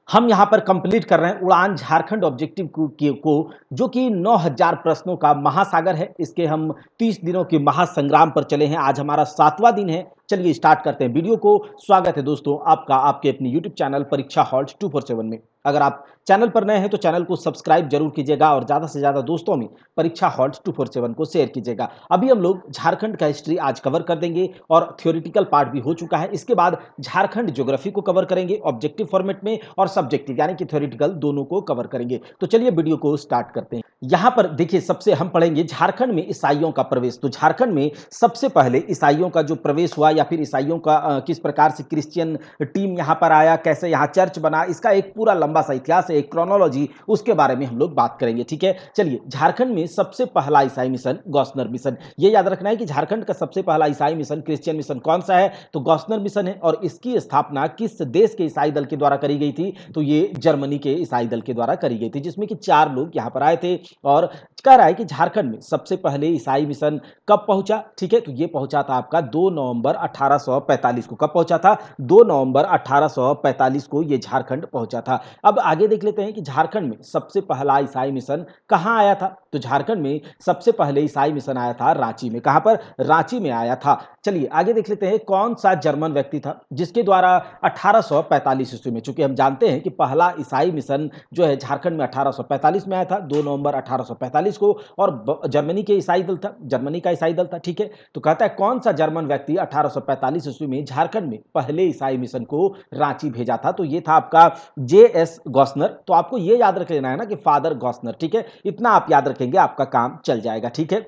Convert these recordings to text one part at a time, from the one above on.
हम यहाँ पर कंप्लीट कर रहे हैं उड़ान झारखंड ऑब्जेक्टिव को जो कि 9000 प्रश्नों का महासागर है। इसके हम 30 दिनों के महासंग्राम पर चले हैं। आज हमारा 7वां दिन है। चलिए स्टार्ट करते हैं वीडियो को। स्वागत है दोस्तों आपका आपके अपने यूट्यूब चैनल परीक्षा हॉल्ट 247 में। अगर आप चैनल पर नए हैं तो चैनल को सब्सक्राइब जरूर कीजिएगा और ज़्यादा से ज़्यादा दोस्तों में परीक्षा हॉल्ट 247 को शेयर कीजिएगा। अभी हम लोग झारखंड का हिस्ट्री आज कवर कर देंगे और थ्योरेटिकल पार्ट भी हो चुका है। इसके बाद झारखंड ज्योग्राफी को कवर करेंगे ऑब्जेक्टिव फॉर्मेट में और सब्जेक्टिव यानी कि थ्योरेटिकल दोनों को कवर करेंगे। तो चलिए वीडियो को स्टार्ट करते हैं। यहां पर देखिए सबसे हम पढ़ेंगे झारखंड में ईसाइयों का प्रवेश। तो झारखंड में सबसे पहले ईसाइयों का जो प्रवेश हुआ या फिर ईसाइयों का किस प्रकार से क्रिश्चियन टीम यहां पर आया, कैसे यहां चर्च बना, इसका एक पूरा लंबा सा इतिहास है, एक क्रोनोलॉजी, उसके बारे में हम लोग बात करेंगे। ठीक है, चलिए झारखंड में सबसे पहला ईसाई मिशन गॉसनर मिशन। ये याद रखना है कि झारखंड का सबसे पहला ईसाई मिशन क्रिश्चियन मिशन कौन सा है, तो गॉसनर मिशन है। और इसकी स्थापना किस देश के ईसाई दल के द्वारा करी गई थी, तो ये जर्मनी के ईसाई दल के द्वारा करी गई थी, जिसमें कि 4 लोग यहां पर आए थे। और कह रहा है कि झारखंड में सबसे पहले ईसाई मिशन कब पहुंचा, ठीक है, तो ये पहुंचा था आपका 2 नवंबर 1845 को। कब पहुंचा था, 2 नवंबर 1845 को ये झारखंड पहुंचा था। अब आगे देख लेते हैं कि झारखंड में सबसे पहला ईसाई मिशन कहां आया था। तो झारखंड में सबसे पहले ईसाई मिशन आया था रांची में। कहां पर, रांची में आया था। चलिए आगे देख लेते हैं कौन सा जर्मन व्यक्ति था जिसके द्वारा 1845 ईस्वी में, चूंकि हम जानते हैं कि पहला ईसाई मिशन जो है झारखंड में 1845 में आया था, 2 नवंबर 1845 को। और जर्मनी के ईसाई दल था, जर्मनी का ईसाई दल था। ठीक है, तो कहता है कौन सा जर्मन व्यक्ति 1845 ईस्वी में झारखंड में पहले ईसाई मिशन को रांची भेजा था, तो ये था आपका JS गॉसनर। तो आपको ये याद रख लेना है ना कि फादर गॉसनर। ठीक है, इतना आप याद रखेंगे आपका काम चल जाएगा। ठीक है,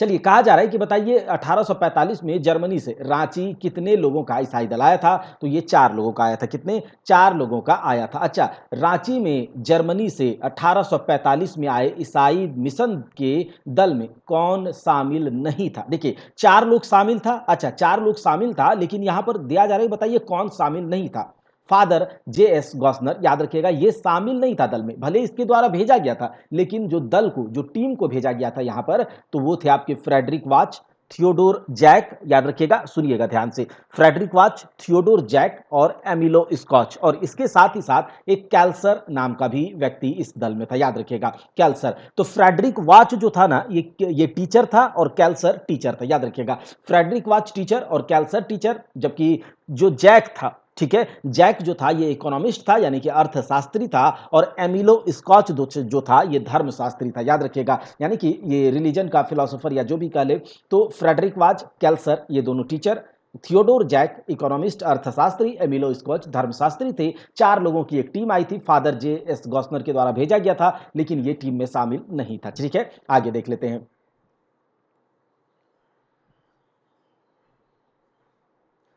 चलिए कहा जा रहा है कि बताइए 1845 में जर्मनी से रांची कितने लोगों का ईसाई दल आया था, तो ये 4 लोगों का आया था। कितने, 4 लोगों का आया था। अच्छा, रांची में जर्मनी से 1845 में आए ईसाई मिशन के दल में कौन शामिल नहीं था। देखिए 4 लोग शामिल था। अच्छा, 4 लोग शामिल था, लेकिन यहां पर दिया जा रहा है, बताइए कौन शामिल नहीं था। फादर JS गॉसनर, याद रखिएगा ये शामिल नहीं था दल में, भले इसके द्वारा भेजा गया था, लेकिन जो दल को, जो टीम को भेजा गया था यहां पर, तो वो थे आपके फ्रेडरिक वाच, थियोडोर जैक, याद रखिएगा, सुनिएगा ध्यान से, फ्रेडरिक वाच, थियोडोर जैक और एमिलो स्कॉच। और इसके साथ ही साथ एक कैल्सर नाम का भी व्यक्ति इस दल में था, याद रखिएगा कैल्सर। तो फ्रेडरिक वाच जो था ना, ये टीचर था और कैल्सर टीचर था, याद रखिएगा, फ्रेडरिक वाच टीचर और कैल्सर टीचर। जबकि जो जैक था, ठीक है, जैक जो था ये इकोनॉमिस्ट था, यानी कि अर्थशास्त्री था। और एमिलो स्कॉच जो था ये धर्मशास्त्री था, याद रखिएगा, यानी कि ये रिलीजन का फिलोसोफर या जो भी कह ले। तो फ्रेडरिक वाज, कैल्सर, ये दोनों टीचर, थियोडोर जैक इकोनॉमिस्ट अर्थशास्त्री, एमिलो स्कॉच धर्मशास्त्री थे। 4 लोगों की एक टीम आई थी, फादर JS गॉसनर के द्वारा भेजा गया था, लेकिन ये टीम में शामिल नहीं था। ठीक है, आगे देख लेते हैं।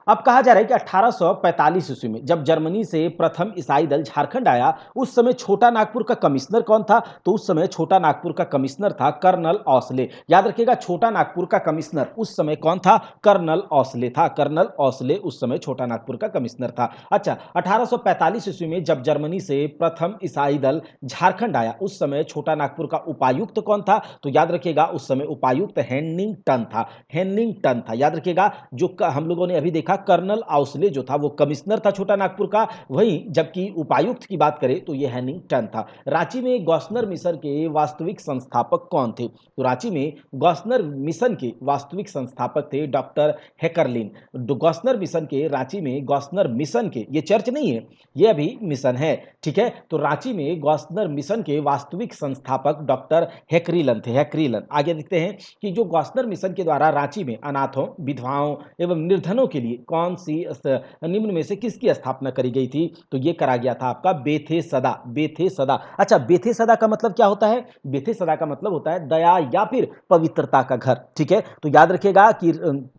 अब कहा जा रहा है कि 1845 ईस्वी में जब जर्मनी से प्रथम ईसाई दल झारखंड आया, उस समय छोटा नागपुर का कमिश्नर कौन था, तो उस समय छोटा नागपुर का कमिश्नर था कर्नल औसले। याद रखिएगा, छोटा नागपुर का कमिश्नर उस समय कौन था, कर्नल औसले था। कर्नल औसले उस समय छोटा नागपुर का कमिश्नर था। अच्छा, 1845 ईस्वी में जब जर्मनी से प्रथम ईसाई दल झारखंड आया, उस समय छोटा नागपुर का उपायुक्त कौन था, तो याद रखिएगा उस समय उपायुक्त हेनिंगटन था। हेनिंगटन था, याद रखिएगा। जो हम लोगों ने अभी देखा कर्नल आउसले जो था वो कमिश्नर था छोटा नागपुर का, वहीं जबकि उपायुक्त की बात करें तो ये हेनिंगटन था। रांची में गॉसनर मिशन के वास्तविक संस्थापक कौन थे, तो रांची में गॉसनर मिशन के वास्तविक संस्थापक थे डॉक्टर हेकरलिन। गॉसनर मिशन के, रांची में गॉसनर मिशन के, ये चर्च नहीं है, ये अभी मिशन है। ठीक है, तो रांची में गॉसनर मिशन के वास्तविक संस्थापक डॉक्टर हेकरिलन थे। हेकरिलन, आगे देखते हैं कि जो गॉसनर मिशन के द्वारा रांची में अनाथों, विधवाओं एवं निर्धनों के लिए कौन सी निम्न में से किसकी स्थापना करी गई थी, तो यह करा गया था आपका बेथे सदा। बेथे सदा, अच्छा बेथे सदा का मतलब क्या होता है, बेथे सदा का मतलब होता है दया या फिर पवित्रता का घर। ठीक है, तो याद रखिएगा कि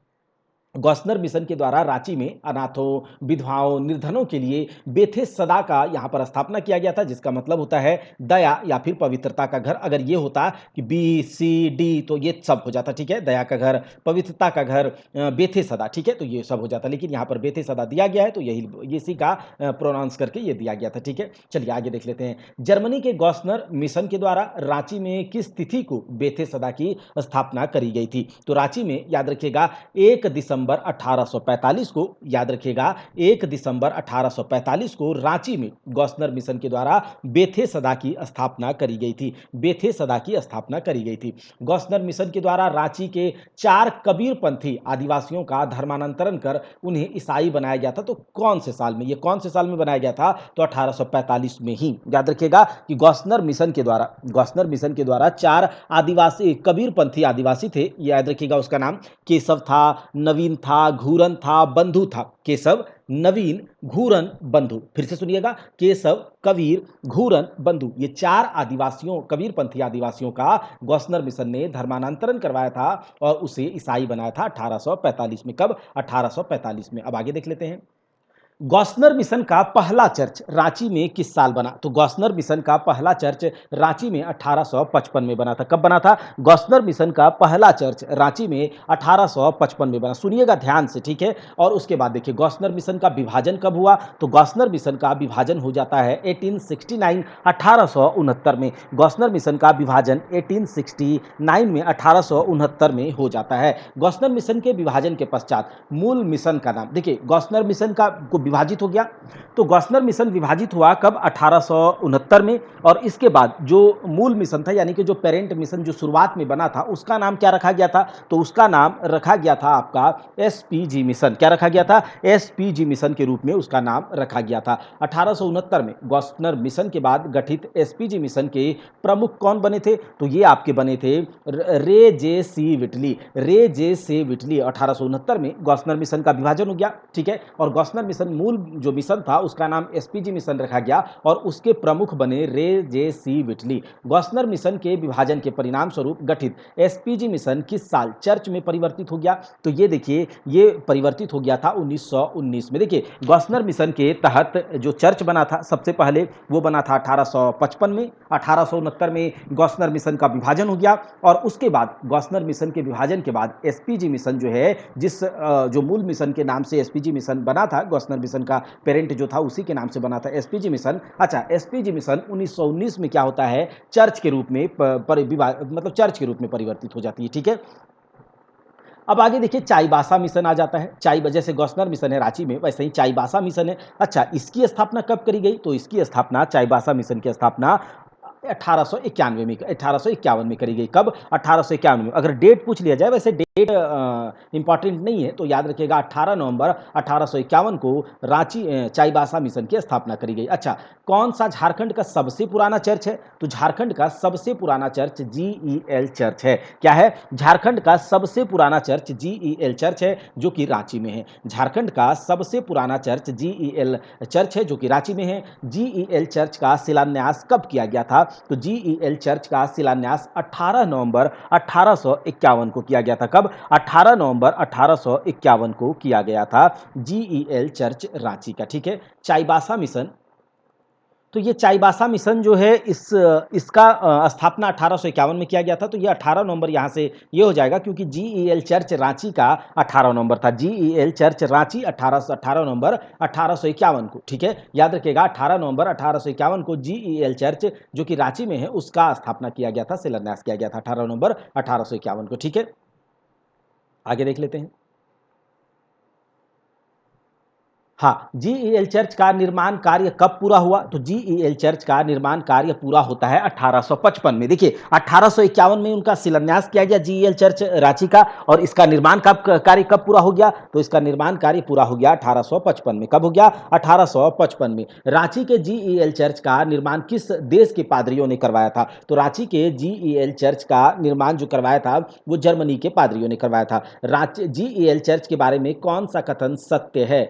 गॉसनर मिशन के द्वारा रांची में अनाथों, विधवाओं, निर्धनों के लिए बेथे सदा का यहां पर स्थापना किया गया था, जिसका मतलब होता है दया या फिर पवित्रता का घर। अगर ये होता कि BCD तो ये सब हो जाता। ठीक है, दया का घर, पवित्रता का घर, बेथे सदा, ठीक है, तो ये सब हो जाता, लेकिन यहां पर बेथे सदा दिया गया है, तो यही इसी का प्रोनाउंस करके ये दिया गया था। ठीक है, चलिए आगे देख लेते हैं। जर्मनी के गॉसनर मिशन के द्वारा रांची में किस तिथि को बेथे सदा की स्थापना करी गई थी, तो रांची में याद रखिएगा 1 दिसंबर दिसंबर 1845 को, याद रखिएगा 1 दिसंबर 1845 को रांची में गॉसनर मिशन के द्वारा बेथे-सदा की स्थापना करी गई थी। बेथे-सदा की स्थापना करी गई थी। गॉसनर मिशन के द्वारा रांची के 4 कबीरपंथी आदिवासियों का धर्मांतरण कर उन्हें ईसाई बनाया गया था। तो कौन से साल में, ये कौन से साल में बनाया गया था? तो 1845 में ही। याद रखिएगा कि गॉसनर मिशन के द्वारा 4 आदिवासी कबीरपंथी आदिवासी थे। याद रखिएगा उसका नाम केशव था, नवीन था, घूरन था, बंधु था। केशव, नवीन, घूरन, बंधु। फिर से सुनिएगा, केशव, कबीर, घूरन, बंधु। ये 4 आदिवासियों, कबीरपंथी आदिवासियों का गॉसनर मिशन ने धर्मांतरण करवाया था और उसे ईसाई बनाया था 1845 में। कब? 1845 में। अब आगे देख लेते हैं। गॉसनर मिशन का पहला चर्च रांची में किस साल बना? तो गॉसनर मिशन का पहला चर्च रांची में 1855 में बना था। कब बना था? गॉसनर मिशन का पहला चर्च रांची में 1855 में बना। सुनिएगा ध्यान से, ठीक है। और उसके बाद देखिए गॉसनर मिशन का विभाजन कब हुआ? तो गॉसनर मिशन का विभाजन हो जाता है 1869 1869 में। गॉसनर मिशन का विभाजन 1869 में 1869 में हो जाता है। गॉसनर मिशन के विभाजन के पश्चात मूल मिशन का नाम, देखिए गॉसनर मिशन का विभाजित हो गया। तो गॉसनर मिशन विभाजित हुआ कब? 1869 में। और इसके बाद जो मूल मिशन था, यानी कि जो पेरेंट मिशन जो शुरुआत में बना था, उसका नाम क्या रखा गया था? तो उसका नाम रखा गया था आपका एसपीजी मिशन। क्या रखा गया था? एसपीजी मिशन के रूप में उसका नाम रखा गया था। 1869 में गॉसनर मिशन के बाद गठित एसपीजी मिशन के प्रमुख कौन बने थे? तो ये आपके बने थे रे जे सी विटली। रे जे सी विटली। 1869 में गॉसनर मिशन का विभाजन हो गया, ठीक है। और गॉसनर मिशन मूल जो मिशन था उसका नाम एसपीजी मिशन रखा गया और उसके प्रमुख बने रे जे सी विटली। गॉसनर मिशन के विभाजन के परिणाम स्वरूप गठित एसपीजी मिशन किस साल चर्च में परिवर्तित हो गया? तो ये देखिए, ये परिवर्तित हो गया था 1919 में। देखिए गॉसनर मिशन के तहत जो चर्च बना था सबसे पहले, वो बना था 1855 में। 1869 में गॉसनर मिशन का विभाजन हो गया और उसके बाद गॉसनर मिशन के विभाजन के बाद एसपीजी मिशन जो है, जिस जो मूल मिशन के नाम से एसपीजी मिशन बना था, गॉसनर मिशन का पेरेंट जो था उसी के नाम से बना था एसपीजी मिशन। अच्छा, एसपीजी मिशन 1919 में क्या होता है? चर्च के रूप में मतलब चर्च के रूप में परिवर्तित हो जाती है, ठीक है। अब आगे देखिए चाईबासा मिशन आ जाता है। जैसे गॉसनर मिशन है रांची में, वैसे ही चाईबासा मिशन है। अच्छा, इसकी स्थापना कब करी गई? तो इसकी स्थापना, चाईबासा मिशन की स्थापना 1891 में, 1851 में करी गई। कब? 1851 में। अगर डेट पूछ लिया जाए, वैसे डेट इंपॉर्टेंट नहीं है, तो याद रखिएगा 18 नवंबर 1851 को रांची चाईबासा मिशन की स्थापना करी गई। अच्छा, कौन सा झारखंड का सबसे पुराना चर्च है? तो झारखंड का सबसे पुराना चर्च जीईएल चर्च है। क्या है? झारखंड का सबसे पुराना चर्च जीईएल चर्च है, जो कि रांची में है। झारखंड का सबसे पुराना चर्च जीईएल चर्च है, जो कि रांची में है। जीईएल चर्च का शिलान्यास कब किया गया था? तो जीईएल चर्च का शिलान्यास 18 नवंबर 1851 को किया गया था। कब? 18 नवंबर 1851 को किया गया था जीईएल चर्च रांची का, ठीक है। चाईबासा मिशन, तो ये चाईबासा मिशन जो है, इसका स्थापना 1851 में किया गया था। तो ये 18 नवंबर यहाँ से ये हो जाएगा, क्योंकि जीईएल चर्च रांची का 18 नवंबर था। जीईएल चर्च रांची 18 नवंबर 1851 को, ठीक है। याद रखिएगा 18 नवंबर 1851 को जीईएल चर्च जो कि रांची में है उसका स्थापना किया गया था, शिलान्यास किया गया था 18 नवंबर 1851 को, ठीक है। आगे देख लेते हैं। हाँ, जीईएल चर्च का निर्माण कार्य कब पूरा हुआ? तो जीईएल चर्च का निर्माण कार्य पूरा होता है 1855 में। देखिए 1851 में उनका शिलान्यास किया गया जीईएल चर्च रांची का, और इसका निर्माण कार्य कब पूरा हो गया? तो इसका निर्माण कार्य पूरा हो गया 1855 में। कब हो गया? 1855 में। रांची के जीईएल चर्च का निर्माण किस देश के पादरियों ने करवाया था? तो रांची के जीईएल चर्च का निर्माण जो करवाया था वो जर्मनी के पादरियों ने करवाया था। रांची जीईएल चर्च के बारे में कौन सा कथन सत्य है?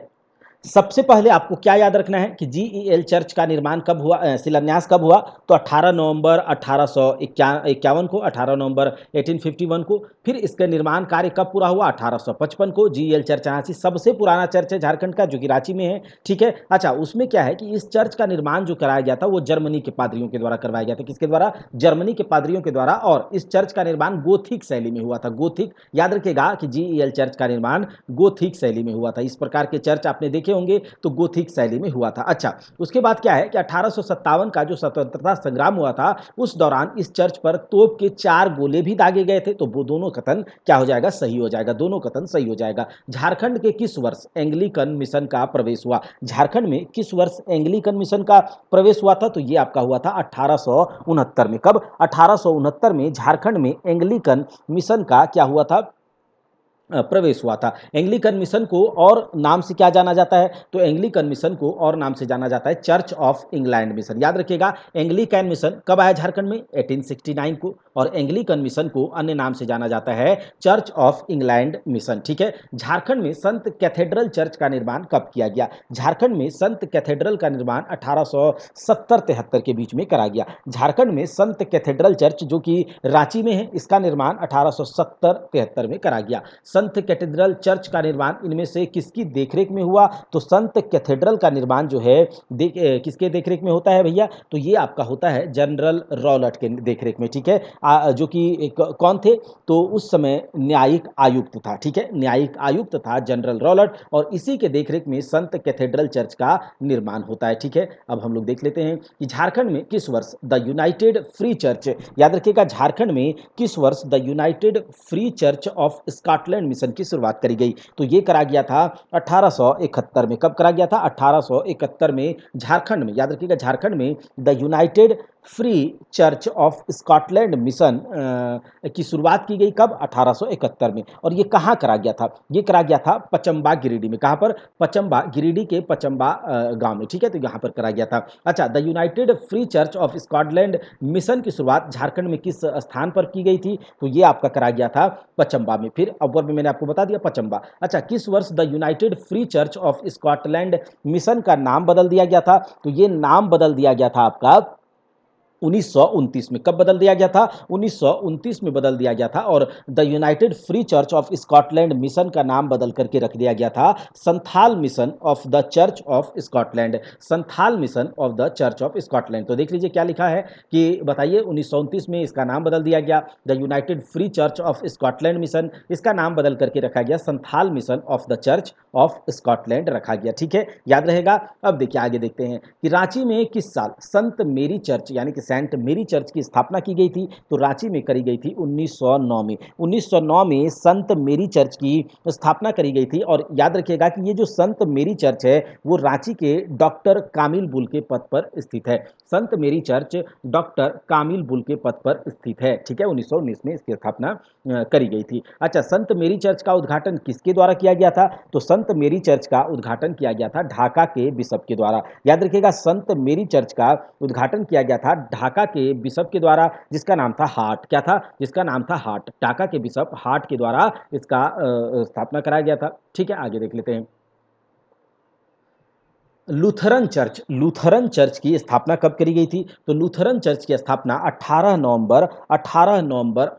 सबसे पहले आपको क्या याद रखना है कि जीईएल चर्च का निर्माण कब हुआ, शिलान्यास कब हुआ? तो 18 नवंबर 1851 को, 18 नवंबर 1851 को। फिर इसका निर्माण कार्य कब पूरा हुआ? 1855 को। जीईएल चर्च रांची सबसे पुराना चर्च है झारखंड का, जो कि रांची में है, ठीक है। अच्छा, उसमें क्या है कि इस चर्च का निर्माण जो कराया गया था वो जर्मनी के पादरियों के द्वारा करवाया गया था। किसके द्वारा? जर्मनी के पादरियों के द्वारा। और इस चर्च का निर्माण गोथिक शैली में हुआ था। गोथिक, याद रखिएगा कि जीईएल चर्च का निर्माण गोथिक शैली में हुआ था। इस प्रकार के चर्च आपने देखे देखे होंगे तो गोथिक शैली में हुआ था। अच्छा, उसके बाद क्या है कि 1857 का जो स्वतंत्रता संग्राम हुआ था उस दौरान इस चर्च पर तोप के 4 गोले भी दागे गए थे। तो वो दोनों कथन क्या हो जाएगा, सही हो जाएगा, दोनों कथन सही हो जाएगा। झारखंड के किस वर्ष एंग्लिकन मिशन का प्रवेश हुआ? झारखंड में किस वर्ष एंग्लिकन मिशन का प्रवेश हुआ था? तो ये आपका हुआ था 1869 में। कब? 1869 में झारखंड में एंग्लिकन मिशन का क्या हुआ था, प्रवेश हुआ था। एंग्लिकन मिशन को और नाम से क्या जाना जाता है? तो एंग्लिकन मिशन को और नाम से जाना जाता है चर्च ऑफ इंग्लैंड मिशन। याद रखिएगा, एंग्लिकन मिशन कब आया झारखंड में? 1869 को। और एंग्लिकन मिशन को अन्य नाम से जाना जाता है चर्च ऑफ इंग्लैंड मिशन। ठीक है। झारखंड में संत कैथेड्रल चर्च का निर्माण कब किया गया? झारखंड में संत कैथेड्रल का निर्माण 1870-73 के बीच में करा गया। झारखंड में संत कैथेड्रल चर्च जो कि रांची में है, इसका निर्माण 1870-73 में करा गया। संत कैथेड्रल चर्च का निर्माण इनमें से किसकी देखरेख में हुआ? तो संत कैथेड्रल का निर्माण जो है किसके देखरेख में होता है भैया? तो ये आपका होता है जनरल रॉलट के देखरेख में। ठीक है। जो कि कौन थे? तो उस समय न्यायिक आयुक्त था। ठीक है, न्यायिक आयुक्त था जनरल रॉलट, और इसी के देखरेख में संत कैथेड्रल चर्च का निर्माण होता है। ठीक है। अब हम लोग देख लेते हैं कि झारखंड में किस वर्ष द यूनाइटेड फ्री चर्च, याद रखिएगा, झारखंड में किस वर्ष the United free church of Scotland mission की शुरुआत करी गई? तो ये करा गया था 1871 में। कब करा गया था? 1871 में झारखंड में। याद रखिएगा, झारखंड में the United free church of Scotland mission की शुरुआत की गई। कब? 1871 में। और ये कहाँ करा गया था? ये करा गया था पचम्बा गिरिडीह में। कहाँ पर? पचम्बा, गिरिडीह के पचम्बा गांव में। ठीक है, तो यहाँ पर करा गया था। अच्छा, the United free church of Scotland mission की शुरुआत झारखंड में किस स्थान पर की गई थी? तो ये आपका करा गया था पचम्बा में। फिर अव्वल में मैंने आपको बता दिया पचम्बा। अच्छा, किस वर्ष the United free church of Scotland mission का नाम बदल दिया गया था? तो ये नाम बदल दिया गया था आपका 1929 में। कब बदल दिया गया था? 1929 में बदल दिया गया था। और the United free church of Scotland mission का नाम बदल करके रख दिया गया था Santhal mission of the church of Scotland. Santhal mission of the church of Scotland. तो देख लीजिए क्या लिखा है कि बताइए, 1929 में इसका नाम बदल दिया गया the United free church of Scotland mission, इसका नाम बदल करके रखा गया Santhal mission of the church of Scotland रखा गया। ठीक है, याद रहेगा। अब देखिए आगे देखते हैं कि रांची में किस साल संत मेरी चर्च यानी कि सेंट मेरी चर्च की स्थापना की गई थी? तो रांची में करी गई थी 1909 में। 1909 में संत मेरी चर्च की स्थापना करी गई थी। और याद रखिएगा कि ये जो संत मेरी चर्च है वो रांची के डॉक्टर कामिल बुल के पद पर स्थित है। संत मेरी चर्च डॉक्टर कामिल बुल के पद पर स्थित है। ठीक है, 1919 में इसकी स्थापना करी गई थी। अच्छा, संत मेरी चर्च का उद्घाटन किसके द्वारा किया गया था? तो संत मेरी चर्च का उद्घाटन किया गया था ढाका के बिशप के द्वारा। याद रखिएगा, संत मेरी चर्च का उद्घाटन किया गया था ढाका के बिशप के द्वारा, जिसका नाम था हार्ट। क्या था? जिसका नाम था हार्ट। ढाका के बिशप हार्ट के द्वारा इसका स्थापना कराया गया था। ठीक है, आगे देख लेते हैं। लूथरन चर्च की स्थापना कब करी गई थी? तो लूथरन चर्च की स्थापना 18 नवंबर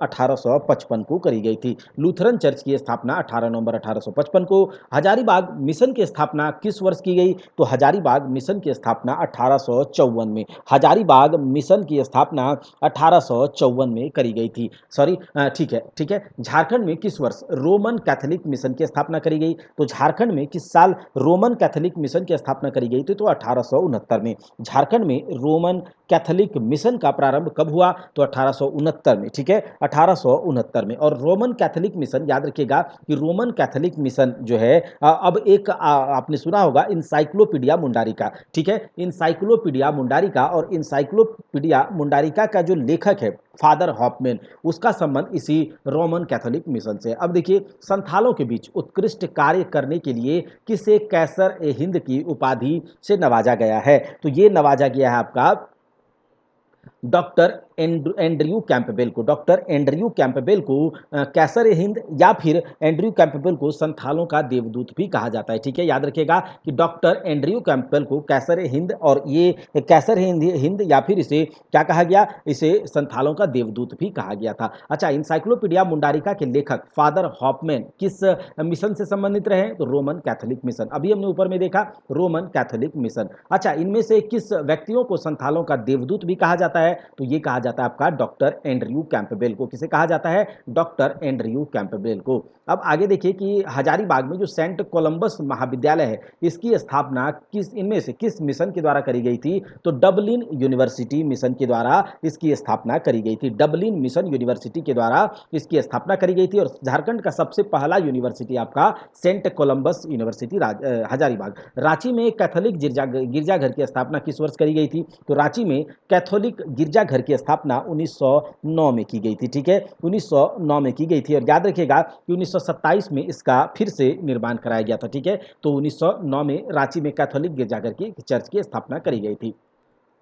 1855 को करी गई थी। लूथरन चर्च की स्थापना 18 नवंबर 1855 को। हजारीबाग मिशन की स्थापना किस वर्ष की गई? तो हजारीबाग मिशन की स्थापना 1854 में। हजारीबाग मिशन की स्थापना 1854 में करी गई थी। सॉरी, ठीक है, ठीक है। झारखंड में किस वर्ष रोमन कैथोलिक मिशन की स्थापना करी गई? तो झारखंड में किस साल रोमन कैथोलिक मिशन की स्थापना करी गई थी? तो 1869 में। झारखंड में रोमन कैथोलिक मिशन का प्रारंभ कब हुआ? तो 1869 में। ठीक है, 1869 में। और रोमन कैथोलिक मिशन, याद रखिएगा कि रोमन कैथोलिक मिशन जो है अब एक आपने सुना होगा इंसाइक्लोपीडिया मुंडारिका। ठीक है, इंसाइक्लोपीडिया मुंडारिका, और इंसाइक्लोपीडिया मुंडारिका का जो लेखक है फादर हॉफमैन, उसका संबंध इसी रोमन कैथोलिक मिशन से। अब देखिए, संथालों के बीच उत्कृष्ट कार्य करने के लिए किसे कैसर ए हिंद की उपाधि से नवाजा गया है? तो ये नवाजा गया है आपका डॉक्टर एंड्रयू कैंपबेल को। डॉक्टर एंड्रयू कैंपबेल को कैसर ए हिंद या फिर एंड्रयू कैंपबेल को संथालों का देवदूत भी कहा जाता है। ठीक है, याद रखिएगा कि डॉक्टर एंड्रयू कैंपबेल को कैसर ए हिंद, और ये कैसर हिंद या फिर इसे क्या कहा गया? इसे संथालों का देवदूत भी कहा गया था। अच्छा, इंसाइक्लोपीडिया मुंडारिका के लेखक फादर हॉफमैन किस मिशन से संबंधित रहे? तो रोमन कैथोलिक मिशन। अभी हमने ऊपर में देखा रोमन कैथोलिक मिशन। अच्छा, इनमें से किस व्यक्तियों को संथालों का देवदूत भी कहा जाता है? है तो ये कहा जाता है आपका डॉक्टर एंड्रयू कैंपबेल को। किसे कहा जाता है? डॉक्टर एंड्रयू कैंपबेल को। अब आगे देखिए कि हजारीबाग में जो सेंट कोलंबस महाविद्यालय है, इसकी स्थापना इनमें से किस मिशन के द्वारा करी गई थी? तो डबलिन यूनिवर्सिटी मिशन के द्वारा इसकी स्थापना करी गई थी। डबलिन मिशन यूनिवर्सिटी के द्वारा इसकी स्थापना करी गई थी। और झारखंड का सबसे पहला यूनिवर्सिटी आपका saint Columbus university Hazaribagh. Ranchi में कैथोलिक गिरजाघर की स्थापना किस वर्ष करी गई थी? तो रांची में कैथोलिक गिरजाघर की स्थापना 1909 में की गई थी। ठीक है, 1909 में की गई थी। और याद रखिएगा कि 1927 में इसका फिर से निर्माण कराया गया था। ठीक है, तो 1909 में रांची में कैथोलिक गिरजाघर की चर्च की स्थापना करी गई थी।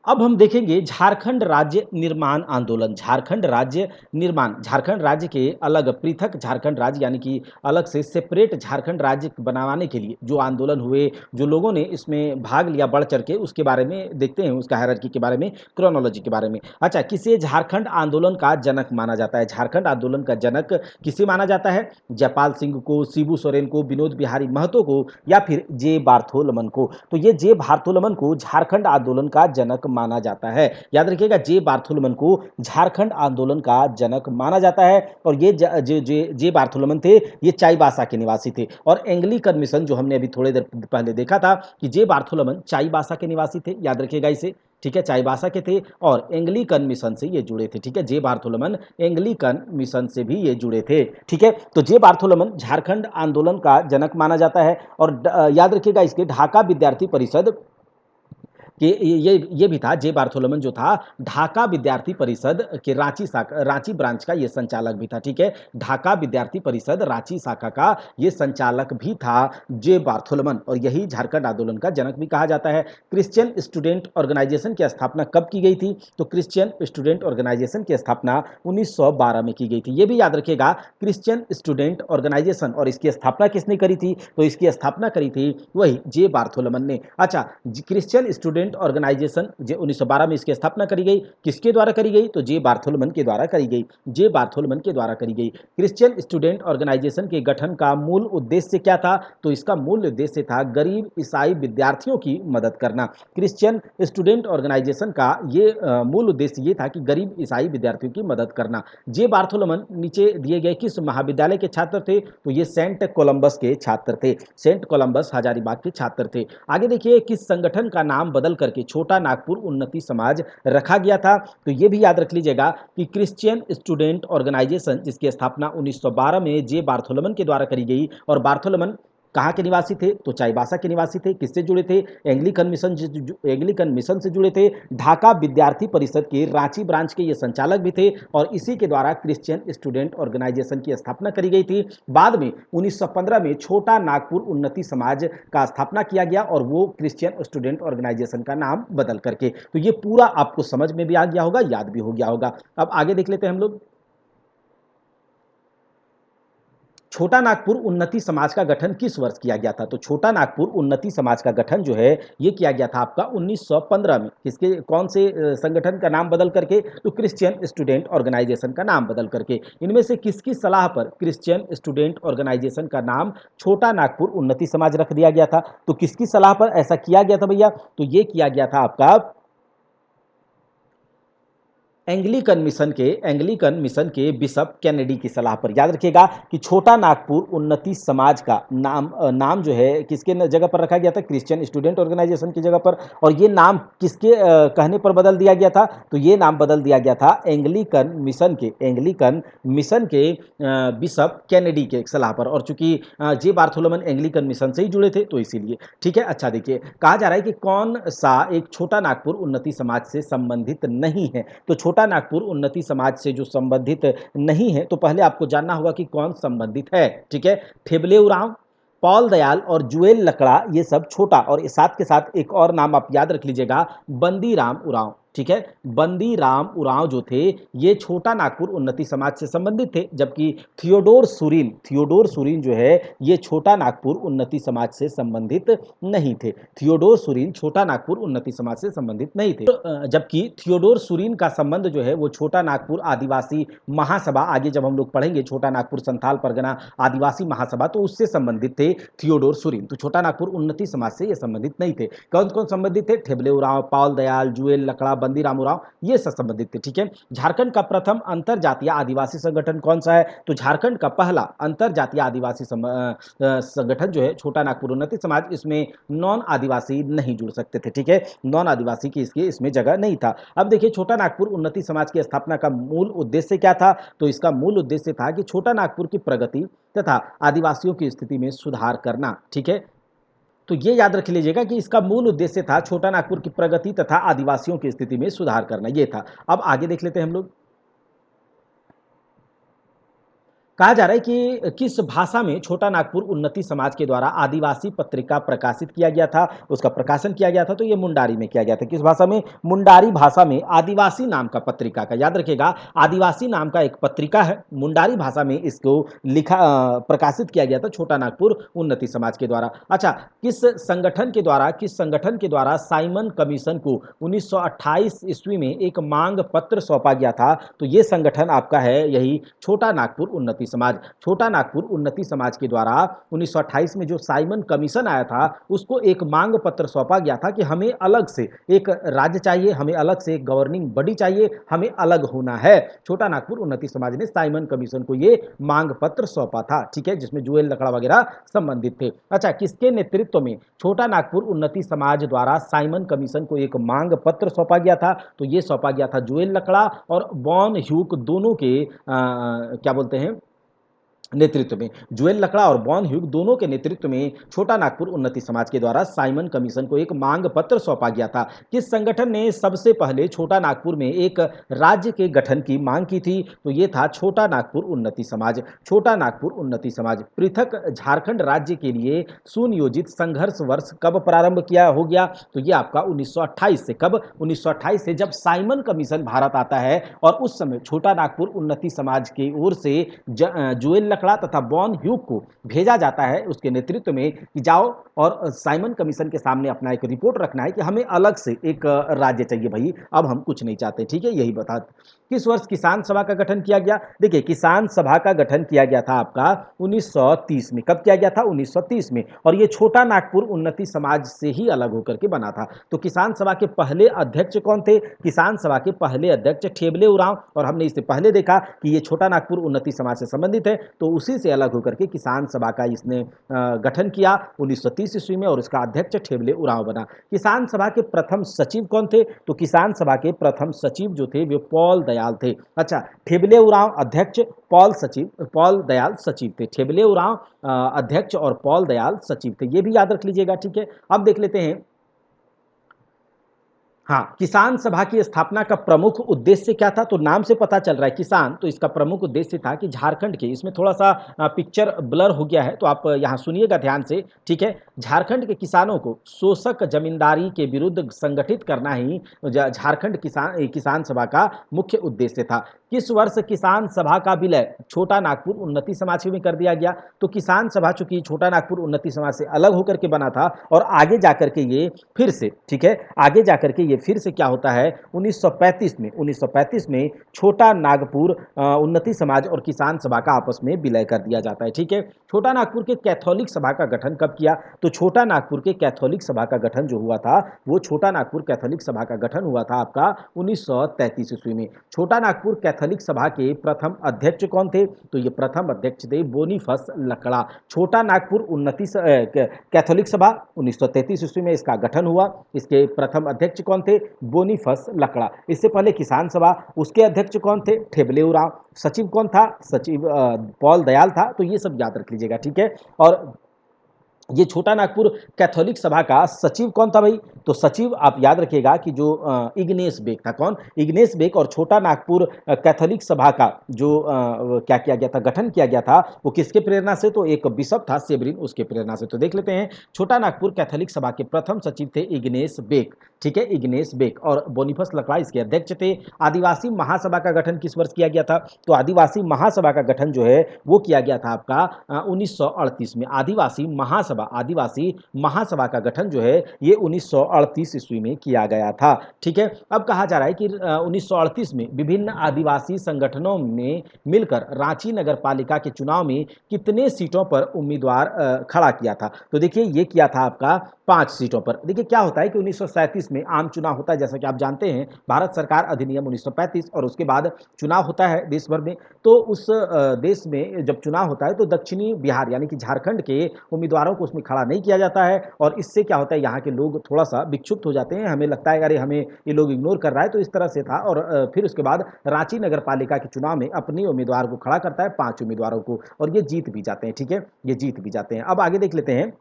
अब हम देखेंगे झारखंड राज्य निर्माण आंदोलन। झारखंड राज्य निर्माण, झारखंड राज्य के अलग पृथक झारखंड राज्य यानी कि अलग से सेपरेट झारखंड राज्य बनवाने के लिए जो आंदोलन हुए, जो लोगों ने इसमें भाग लिया बढ़ चढ़ के, उसके बारे में देखते हैं, उसका हायरार्की के बारे में, क्रोनोलॉजी के बारे में। अच्छा, किसे झारखंड आंदोलन का जनक माना जाता है? झारखंड आंदोलन का जनक किसे माना जाता है? जयपाल सिंह को, शिबू सोरेन को, विनोद बिहारी महतो को, या फिर जे बार्थोलमन को? तो ये जे बार्थोलमन को झारखंड आंदोलन का जनक माना जाता है। याद रखिएगा, जे बार्थोलमन को झारखंड आंदोलन का जनक माना जाता है। और ये जे बार्थोलमन थे, ये चाईबासा के निवासी थे। और एंग्लिकन मिशन जो हमने अभी थोड़ी देर पहले देखा था कि जे बार्थोलमन चाईबासा के निवासी थे, याद रखिएगा इसे। ठीक है, चाईबासा के थे और एंग्लिकन मिशन से ये जुड़े थे। ठीक है, जे बार्थोलमन एंग्लिकन मिशन से भी ये जुड़े थे। ठीक है, तो जे बार्थोलमन झारखंड आंदोलन का जनक माना जाता है। और याद रखिएगा, इसके ढाका विद्यार्थी परिषद कि ये भी था, जे बार्थोलोमन जो था ढाका विद्यार्थी परिषद के रांची ब्रांच का ये संचालक भी था। ठीक है, ढाका विद्यार्थी परिषद रांची शाखा का ये संचालक भी था जे बार्थोलोमन। और यही झारखंड आंदोलन का जनक भी कहा जाता है। क्रिश्चियन स्टूडेंट ऑर्गेनाइजेशन की स्थापना कब की गई थी? तो क्रिश्चियन स्टूडेंट ऑर्गेनाइजेशन की स्थापना 1912 में की गई थी। ये भी याद रखिएगा, क्रिश्चियन स्टूडेंट ऑर्गेनाइजेशन। और इसकी स्थापना किसने करी थी? तो इसकी स्थापना करी थी वही जे बार्थोलोमन ने। अच्छा, क्रिश्चियन स्टूडेंट ऑर्गेनाइजेशन जो 1912 में इसकी स्थापना करी गई, किसके द्वारा करी गई? तो जे बार्थोलमन के द्वारा करी गई। जे बार्थोलमन के द्वारा करी गई। क्रिश्चियन स्टूडेंट ऑर्गेनाइजेशन के गठन का मूल उद्देश्य क्या था? तो इसका मूल उद्देश्य था गरीब ईसाई विद्यार्थियों की मदद करना। क्रिश्चियन स्टूडेंट ऑर्गेनाइजेशन का ये मूल उद्देश्य ये था कि गरीब ईसाई विद्यार्थियों की मदद करना। जे बार्थोलमन नीचे दिए गए किस महाविद्यालय के छात्र थे? तो ये सेंट कोलंबस के छात्र थे। सेंट कोलंबस हजारीबाग के छात्र थे। आगे देखिए, किस संगठन का नाम बदल करके छोटा नागपुर उन्नति समाज रखा गया था? तो ये भी याद रख लीजिएगा कि क्रिश्चियन स्टूडेंट ऑर्गेनाइजेशन, जिसकी स्थापना 1912 में जे बार्थोलमन के द्वारा करी गई। और बार्थोलमन कहाँ के निवासी थे? तो चाईबासा के निवासी थे। किससे जुड़े थे? एंग्लिकन मिशन से जुड़े थे। ढाका विद्यार्थी परिषद के रांची ब्रांच के ये संचालक भी थे। और इसी के द्वारा क्रिश्चियन स्टूडेंट ऑर्गेनाइजेशन की स्थापना करी गई थी। बाद में 1915 में छोटा नागपुर उन्नति समाज का स्थापना किया गया और वो क्रिश्चियन स्टूडेंट ऑर्गेनाइजेशन का नाम बदल करके। तो ये पूरा आपको समझ में भी आ गया होगा, याद भी हो गया होगा। अब आगे देख लेते हैं हम लोग। छोटा नागपुर उन्नति समाज का गठन किस वर्ष किया गया था? तो छोटा नागपुर उन्नति समाज का गठन जो है ये किया गया था आपका 1915 में। किसके, कौन से संगठन का नाम बदल करके? तो क्रिश्चियन स्टूडेंट ऑर्गेनाइजेशन का नाम बदल करके। इनमें से किसकी सलाह पर क्रिश्चियन स्टूडेंट ऑर्गेनाइजेशन का नाम छोटा नागपुर उन्नति समाज रख दिया गया था? तो किसकी सलाह पर ऐसा किया गया था भैया? तो ये किया गया था आपका एंग्लिकन मिशन के बिशप कैनेडी की सलाह पर। याद रखिएगा कि छोटा नागपुर उन्नति समाज का नाम जो है किसके जगह पर रखा गया था? क्रिश्चियन स्टूडेंट ऑर्गेनाइजेशन की जगह पर। और ये नाम किसके कहने पर बदल दिया गया था? तो ये नाम बदल दिया गया था एंग्लिकन मिशन के बिशप कैनेडी के सलाह पर। और चूंकि जे बार्थोलोमन एंग्लिकन मिशन से ही जुड़े थे तो इसीलिए। ठीक है, अच्छा देखिए, कहा जा रहा है कि कौन सा एक छोटा नागपुर उन्नति समाज से संबंधित नहीं है? तो छोटा नागपुर उन्नति समाज से जो संबंधित नहीं है, तो पहले आपको जानना होगा कि कौन संबंधित है। ठीक है, ठेबले उरांव, पॉल दयाल और जुएल लकड़ा, ये सब छोटा। और साथ के साथ एक और नाम आप याद रख लीजिएगा, बंदी राम उरांव। ठीक है, बंदी राम उरांव जो थे ये छोटा नागपुर उन्नति समाज से संबंधित थे। जबकि थियोडोर सुरीन जो है ये छोटा नागपुर उन्नति समाज से संबंधित नहीं थे। थियोडोर सुरीन छोटा नागपुर उन्नति समाज से संबंधित नहीं थे। जबकि थियोडोर सुरीन का संबंध जो है वो छोटा नागपुर आदिवासी महासभा, आगे जब हम लोग पढ़ेंगे छोटा नागपुर संथाल परगना आदिवासी महासभा, तो उससे संबंधित थे थियोडोर सुरीन। तो छोटा नागपुर उन्नति समाज से ये संबंधित नहीं थे। कौन कौन संबंधित थे? ठेबले उरांव, पॉल दयाल, जुएल लकड़ा, बंदीराम उरांव, ये सब संबंधित थे। ठीक है, झारखंड का प्रथम अंतर जातीय आदिवासी संगठन कौन सा है? तो झारखंड का पहला अंतर जातीय आदिवासी संगठन जो है छोटा नागपुर उन्नति समाज, इसमें नॉन आदिवासी नहीं जुड़ सकते थे। ठीक है, नॉन आदिवासी की इसमें जगह नहीं था। अब देखिए, छोटा नागपुर उन्नति समाज की स्थापना का मूल उद्देश्य क्या था? तो इसका मूल उद्देश्य था कि छोटा नागपुर की प्रगति तथा आदिवासियों की स्थिति में सुधार करना। ठीक है, तो ये याद रख लीजिएगा कि इसका मूल उद्देश्य था छोटा नागपुर की प्रगति तथा आदिवासियों की स्थिति में सुधार करना, ये था। अब आगे देख लेते हैं हम लोग। कहा जा रहा है कि किस भाषा में छोटा नागपुर उन्नति समाज के द्वारा आदिवासी पत्रिका प्रकाशित किया गया था, उसका प्रकाशन किया गया था? तो ये मुंडारी में किया गया था। किस भाषा में? मुंडारी भाषा में आदिवासी नाम का पत्रिका का, याद रखिएगा, आदिवासी नाम का एक पत्रिका है, मुंडारी भाषा में इसको प्रकाशित किया गया था छोटा नागपुर उन्नति समाज के द्वारा। अच्छा, किस संगठन के द्वारा साइमन कमीशन को 1928 ईस्वी में एक मांग पत्र सौंपा गया था? तो ये संगठन आपका है यही छोटा नागपुर उन्नति समाज। छोटा नागपुर उन्नति समाज के द्वारा 1928 में जो साइमन कमीशन आया था, उसको एक मांग पत्र सौंपा गया था कि हमें अलग से एक राज्य चाहिए, हमें अलग से एक गवर्निंग बॉडी चाहिए, हमें अलग होना है। छोटा नागपुर उन्नति समाज ने साइमन कमीशन को ये मांग पत्र सौंपा था। ठीक है, जिसमें जुएल लकड़ा वगैरह संबंधित थे। अच्छा, किसके नेतृत्व में छोटा नागपुर उन्नति समाज द्वारा साइमन कमीशन को एक मांग पत्र सौंपा गया था? तो ये सौंपा गया था जुएल लकड़ा और बॉन ह्यूक दोनों के क्या बोलते हैं नेतृत्व में। जुएल लकड़ा और बॉन ह्यूग दोनों के नेतृत्व में छोटा नागपुर उन्नति समाज के द्वारा साइमन कमीशन को एक मांग पत्र सौंपा गया था। किस संगठन ने सबसे पहले छोटा नागपुर में एक राज्य के गठन की मांग की थी? तो ये था छोटा नागपुर उन्नति समाज। छोटा नागपुर उन्नति समाज। पृथक झारखंड राज्य के लिए सुनियोजित संघर्ष वर्ष कब प्रारंभ किया हो गया? तो ये आपका 1928 से। कब? 1928 से, जब साइमन कमीशन भारत आता है और उस समय छोटा नागपुर उन्नति समाज की ओर से जुएल लकड़ा तथा बॉन ह्यूग को भेजा जाता है उसके नेतृत्व में कि जाओ और साइमन कमीशन के सामने अपना एक रिपोर्ट रखना है कि हमें अलग से एक राज्य चाहिए भाई, अब हम कुछ नहीं चाहते। ठीक है, यही बता। किस वर्ष किसान सभा का गठन किया गया? देखिए, किसान सभा का गठन किया गया था आपका 1930 में। कब किया गया था? 1930 में। और ये छोटा नागपुर उन्नति समाज से ही अलग होकर के बना था। तो किसान सभा के पहले अध्यक्ष कौन थे? किसान सभा के पहले अध्यक्ष ठेबले उरांव, और हमने इससे पहले देखा कि ये छोटा नागपुर उन्नति समाज से संबंधित है, तो उसी से अलग होकर के किसान सभा का इसने गठन किया 1930 ईस्वी में, और इसका अध्यक्ष ठेबले उरांव बना। किसान सभा के प्रथम सचिव कौन थे? तो किसान सभा के प्रथम सचिव जो थे वे पॉल दयाल थे। अच्छा, ठेबले उरांव अध्यक्ष, पॉल दयाल सचिव थे। ठेबले उरांव अध्यक्ष और पॉल दयाल सचिव थे, ये भी याद रख लीजिएगा। ठीक है, अब देख लेते हैं। हाँ, किसान सभा की स्थापना का प्रमुख उद्देश्य क्या था? तो नाम से पता चल रहा है किसान, तो इसका प्रमुख उद्देश्य था कि झारखंड के, इसमें थोड़ा सा पिक्चर ब्लर हो गया है तो आप यहाँ सुनिएगा ध्यान से। ठीक है, झारखंड के किसानों को शोषक जमींदारी के विरुद्ध संगठित करना ही झारखंड किसान सभा का मुख्य उद्देश्य था। किस वर्ष किसान सभा का विलय छोटा नागपुर उन्नति समाज में कर दिया गया? तो किसान सभा चूंकि छोटा नागपुर उन्नति समाज से अलग होकर के बना था और आगे जाकर के ये फिर से, ठीक है, आगे जाकर के ये फिर से क्या होता है 1935 में छोटा नागपुर उन्नति समाज और किसान सभा का आपस में विलय कर दिया जाता है। ठीक है, छोटा नागपुर के कैथोलिक सभा का गठन कब किया? तो छोटा नागपुर के कैथोलिक सभा का गठन जो हुआ था वो छोटा नागपुर कैथोलिक सभा का गठन हुआ था आपका 1933 ईस्वी में। छोटा नागपुर कैथोलिक सभा के प्रथम अध्यक्ष कौन थे? तो ये प्रथम अध्यक्ष थे बोनीफस लकड़ा। छोटा नागपुर उन्नति कैथोलिक सभा 1933 ईस्वी में इसका गठन हुआ। इसके प्रथम अध्यक्ष कौन थे? बोनीफस लकड़ा। इससे पहले किसान सभा, उसके अध्यक्ष कौन थे? ठेबले उरांव। सचिव कौन था? सचिव पॉल दयाल था। तो ये सब याद रख लीजिएगा। ठीक है, और ये छोटा नागपुर कैथोलिक सभा का सचिव कौन था भाई? तो सचिव आप याद रखिएगा कि जो इग्नेस बेक था। कौन? इग्नेस बेक। और छोटा नागपुर कैथोलिक सभा का जो क्या किया गया था, गठन किया गया था, वो किसके प्रेरणा से? तो एक बिशप था सेबरिन, उसके प्रेरणा से। तो देख लेते हैं, छोटा नागपुर कैथोलिक सभा के प्रथम सचिव थे इग्नेस बेक। ठीक है, इग्नेस बेक, और बोनीफस लकड़ा इसके अध्यक्ष थे। आदिवासी महासभा का गठन किस वर्ष किया गया था? तो आदिवासी महासभा का गठन जो है वो किया गया था आपका 1938 में। आदिवासी महासभा महासभा, आदिवासी महासभा का गठन जो है ये 1938 ईस्वी में किया गया था। ठीक है, अब कहा जा रहा है कि 1938 में विभिन्न आदिवासी संगठनों ने मिलकर रांची नगर पालिका के चुनाव में कितने सीटों पर उम्मीदवार खड़ा किया था? तो देखिए ये किया था आपका 5 सीटों पर। देखिए क्या होता है कि 1937 में आम चुनाव होता है, जैसा कि आप जानते हैं भारत सरकार अधिनियम 1935, और उसके बाद चुनाव होता है देश भर में। तो उस देश में जब चुनाव होता है तो दक्षिणी बिहार यानी कि झारखंड के उम्मीदवारों को उसमें खड़ा नहीं किया जाता है, और इससे क्या होता है यहाँ के लोग थोड़ा सा विक्षुब्ध हो जाते हैं, हमें लगता है अरे हमें ये लोग इग्नोर कर रहा है, तो इस तरह से था। और फिर उसके बाद रांची नगर पालिका के चुनाव में अपनी उम्मीदवार को खड़ा करता है, 5 उम्मीदवारों को, और ये जीत भी जाते हैं। ठीक है, ये जीत भी जाते हैं। अब आगे देख लेते हैं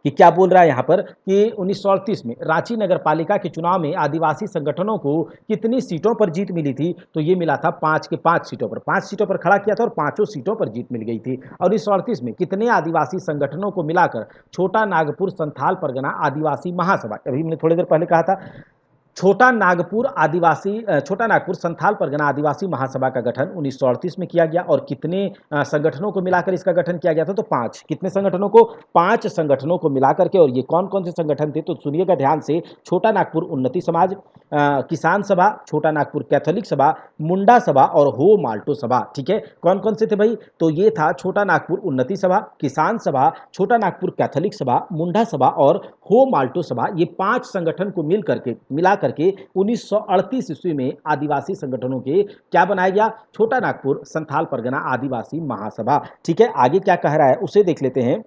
कि क्या बोल रहा है यहाँ पर कि 1938 में रांची नगर पालिका के चुनाव में आदिवासी संगठनों को कितनी सीटों पर जीत मिली थी? तो ये मिला था 5 के 5 सीटों पर, 5 सीटों पर खड़ा किया था और 5 सीटों पर जीत मिल गई थी। और 1938 में कितने आदिवासी संगठनों को मिलाकर छोटा नागपुर संथाल परगना आदिवासी महासभा, अभी मैंने थोड़ी देर पहले कहा था छोटा नागपुर संथाल परगना आदिवासी महासभा का गठन 1938 में किया गया, और कितने संगठनों को मिलाकर इसका गठन किया गया था? तो 5। कितने संगठनों को? 5 संगठनों को मिलाकर के। और ये कौन कौन से संगठन थे? तो सुनिएगा ध्यान से। छोटा नागपुर उन्नति समाज, किसान सभा, छोटा नागपुर कैथोलिक सभा, मुंडा सभा और हो माल्टो सभा। ठीक है, कौन कौन से थे भाई? तो ये था छोटा नागपुर उन्नति सभा, किसान सभा, छोटा नागपुर कैथोलिक सभा, मुंडा सभा और हो माल्टो सभा। ये 5 संगठन को मिला करके 1938 ईस्वी में आदिवासी संगठनों के क्या बनाया गया? छोटा नागपुर संथाल परगना आदिवासी महासभा। ठीक है, आगे क्या कह रहा है उसे देख लेते हैं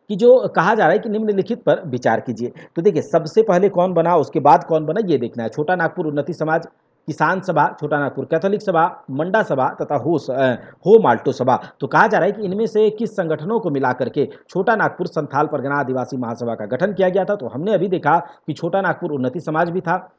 कि जो कहा जा रहा है कि निम्नलिखित पर विचार कीजिए। तो देखिए सबसे पहले कौन बना, उसके बाद कौन बना, ये देखना है। छोटा नागपुर उन्नति समाज, किसान सभा, छोटा नागपुर कैथोलिक सभा, मंडा सभा तथा हो माल्टो सभा। तो कहा जा रहा है कि इनमें से किस संगठनों को मिलाकर के छोटा नागपुर संथाल परगना आदिवासी महासभा का गठन किया गया था? तो हमने अभी देखा कि छोटा नागपुर उन्नति समाज भी था,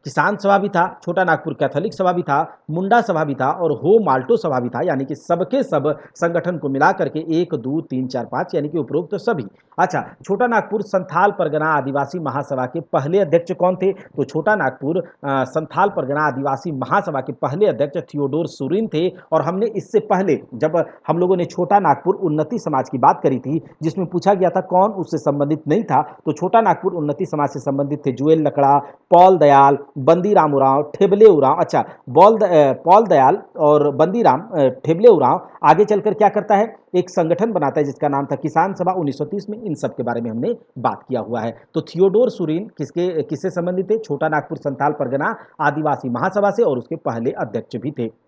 किसान सभा भी था, छोटा नागपुर कैथोलिक सभा भी था, मुंडा सभा भी था और हो माल्टो सभा भी था। यानी कि सबके सब संगठन को मिला करके 1 2 3 4 5 यानी कि उपरोक्त तो सभी। अच्छा, छोटा नागपुर संथाल परगना आदिवासी महासभा के पहले अध्यक्ष कौन थे? तो छोटा नागपुर संथाल परगना आदिवासी महासभा के पहले अध्यक्ष थियोडोर सुरीन थे। और हमने इससे पहले जब हम लोगों ने छोटा नागपुर उन्नति समाज की बात करी थी, जिसमें पूछा गया था कौन उससे संबंधित नहीं था, तो छोटा नागपुर उन्नति समाज से संबंधित थे जुएल लकड़ा, पॉल दयाल, बंदीराम उरांव, ठेबले उरांव। अच्छा, पॉल दयाल और बंदीराम ठेबले उरांव आगे चलकर क्या करता है? एक संगठन बनाता है जिसका नाम था किसान सभा 1930 में। इन सब के बारे में हमने बात किया हुआ है। तो थियोडोर सुरीन किससे संबंधित थे? छोटा नागपुर संथाल परगना आदिवासी महासभा से, और उसके पहले अध्यक्ष भी थे।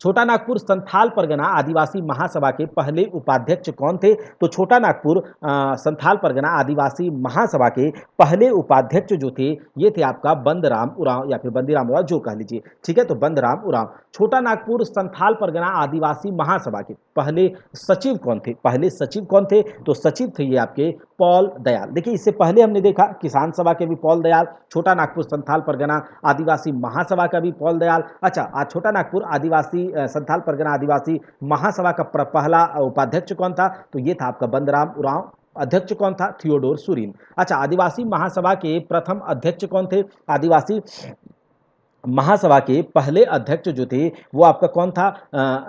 छोटा नागपुर संथाल परगना आदिवासी महासभा के पहले उपाध्यक्ष कौन थे? तो छोटा नागपुर संथाल परगना आदिवासी महासभा के पहले उपाध्यक्ष जो थे ये थे आपका बंदराम उरांव, या फिर बंदीराम उरांव जो कह लीजिए। ठीक है, तो बंदराम उरांव। छोटा नागपुर संथाल परगना आदिवासी महासभा के पहले सचिव कौन थे? पहले सचिव कौन थे? तो सचिव थे ये आपके पॉल दयाल। देखिए इससे पहले हमने देखा किसान सभा के भी पॉल दयाल, छोटा नागपुर संथाल परगना आदिवासी महासभा का भी पॉल दयाल। अच्छा, आज छोटा नागपुर आदिवासी संथाल परगना आदिवासी महासभा का पहला उपाध्यक्ष कौन था? तो ये था आपका बंदराम उरांव। अध्यक्ष कौन था? थियोडोर सुरीन। अच्छा, आदिवासी महासभा के प्रथम अध्यक्ष कौन थे? आदिवासी महासभा के पहले अध्यक्ष जो थे वो आपका कौन था?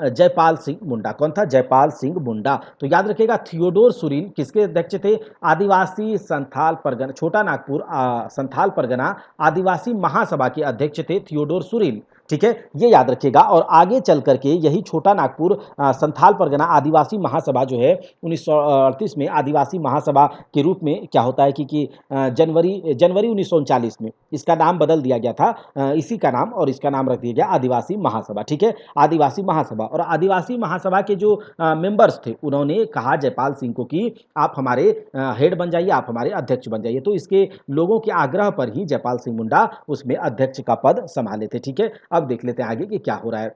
जयपाल सिंह मुंडा। कौन था? जयपाल सिंह मुंडा। तो याद रखिएगा थियोडोर सुरीन किसके अध्यक्ष थे? आदिवासी संथाल परगना, छोटा नागपुर संथाल परगना आदिवासी महासभा के अध्यक्ष थे थियोडोर सुरीन। ठीक है, ये याद रखिएगा। और आगे चल करके यही छोटा नागपुर संथाल परगना आदिवासी महासभा जो है 1938 में आदिवासी महासभा के रूप में क्या होता है कि जनवरी 1939 में इसका नाम बदल दिया गया था, इसी का नाम, और इसका नाम रख दिया गया आदिवासी महासभा। ठीक है, आदिवासी महासभा। और आदिवासी महासभा के जो मेंबर्स थे उन्होंने कहा जयपाल सिंह को कि आप हमारे हेड बन जाइए, आप हमारे अध्यक्ष बन जाइए। तो इसके लोगों के आग्रह पर ही जयपाल सिंह मुंडा उसमें अध्यक्ष का पद संभाले थे। ठीक है, अब देख लेते हैं आगे कि क्या हो रहा है।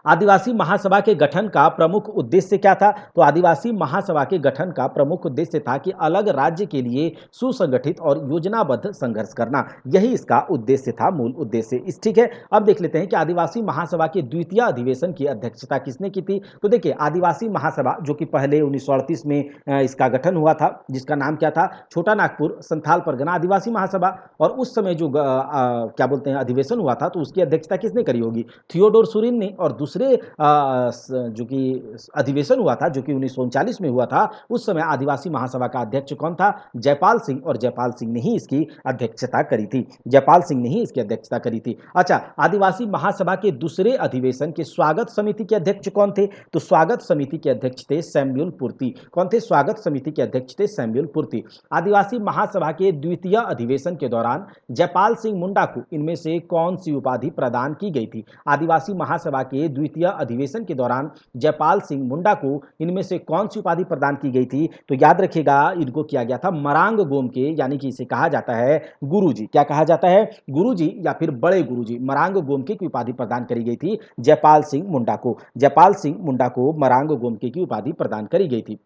आदिवासी महासभा के गठन का प्रमुख उद्देश्य क्या था? तो आदिवासी महासभा के गठन का प्रमुख उद्देश्य था कि अलग राज्य के लिए सुसंगठित और योजनाबद्ध संघर्ष करना। यही इसका उद्देश्य था, मूल उद्देश्य। इस ठीक है, अब देख लेते हैं कि आदिवासी महासभा के द्वितीय अधिवेशन की अध्यक्षता किसने की थी? तो देखिए आदिवासी महासभा जो कि पहले 1938 में इसका गठन हुआ था, जिसका नाम क्या था? छोटा नागपुर संथाल परगना आदिवासी महासभा। और उस समय जो क्या बोलते हैं अधिवेशन हुआ था, तो उसकी अध्यक्षता किसने करी होगी? थियोडोर सुरीन ने। और दूसरी दूसरे जो कि अधिवेशन हुआ था, जो कि 1939 में हुआ था, उस समय आदिवासी महासभा का अध्यक्ष कौन था? जयपाल सिंह, और जयपाल सिंह ने ही इसकी अध्यक्षता करी थी। जयपाल सिंह ने ही इसकी अध्यक्षता करी थी। अच्छा, आदिवासी महासभा के दूसरे अधिवेशन के स्वागत समिति के अध्यक्ष कौन थे? तो स्वागत समिति के अध्यक्ष थे सैमुअल पूर्ति। कौन थे? स्वागत समिति के अध्यक्ष थे सैमुअल पूर्ति। आदिवासी महासभा के द्वितीय अधिवेशन के दौरान जयपाल सिंह मुंडा को इनमें से कौन सी उपाधि प्रदान की गई थी? आदिवासी महासभा के द्वितीय अधिवेशन के दौरान जयपाल सिंह मुंडा को इनमें से कौन सी उपाधि प्रदान की गई थी? तो याद रखिएगा, इनको किया गया था मरांग गोम के, यानी कि इसे कहा जाता है गुरुजी। क्या कहा जाता है? गुरुजी या फिर बड़े गुरुजी। मरांग गोमके की उपाधि प्रदान करी गई थी जयपाल सिंह मुंडा को। जयपाल सिंह मुंडा को मरांग गोमके की उपाधि प्रदान करी गई थी।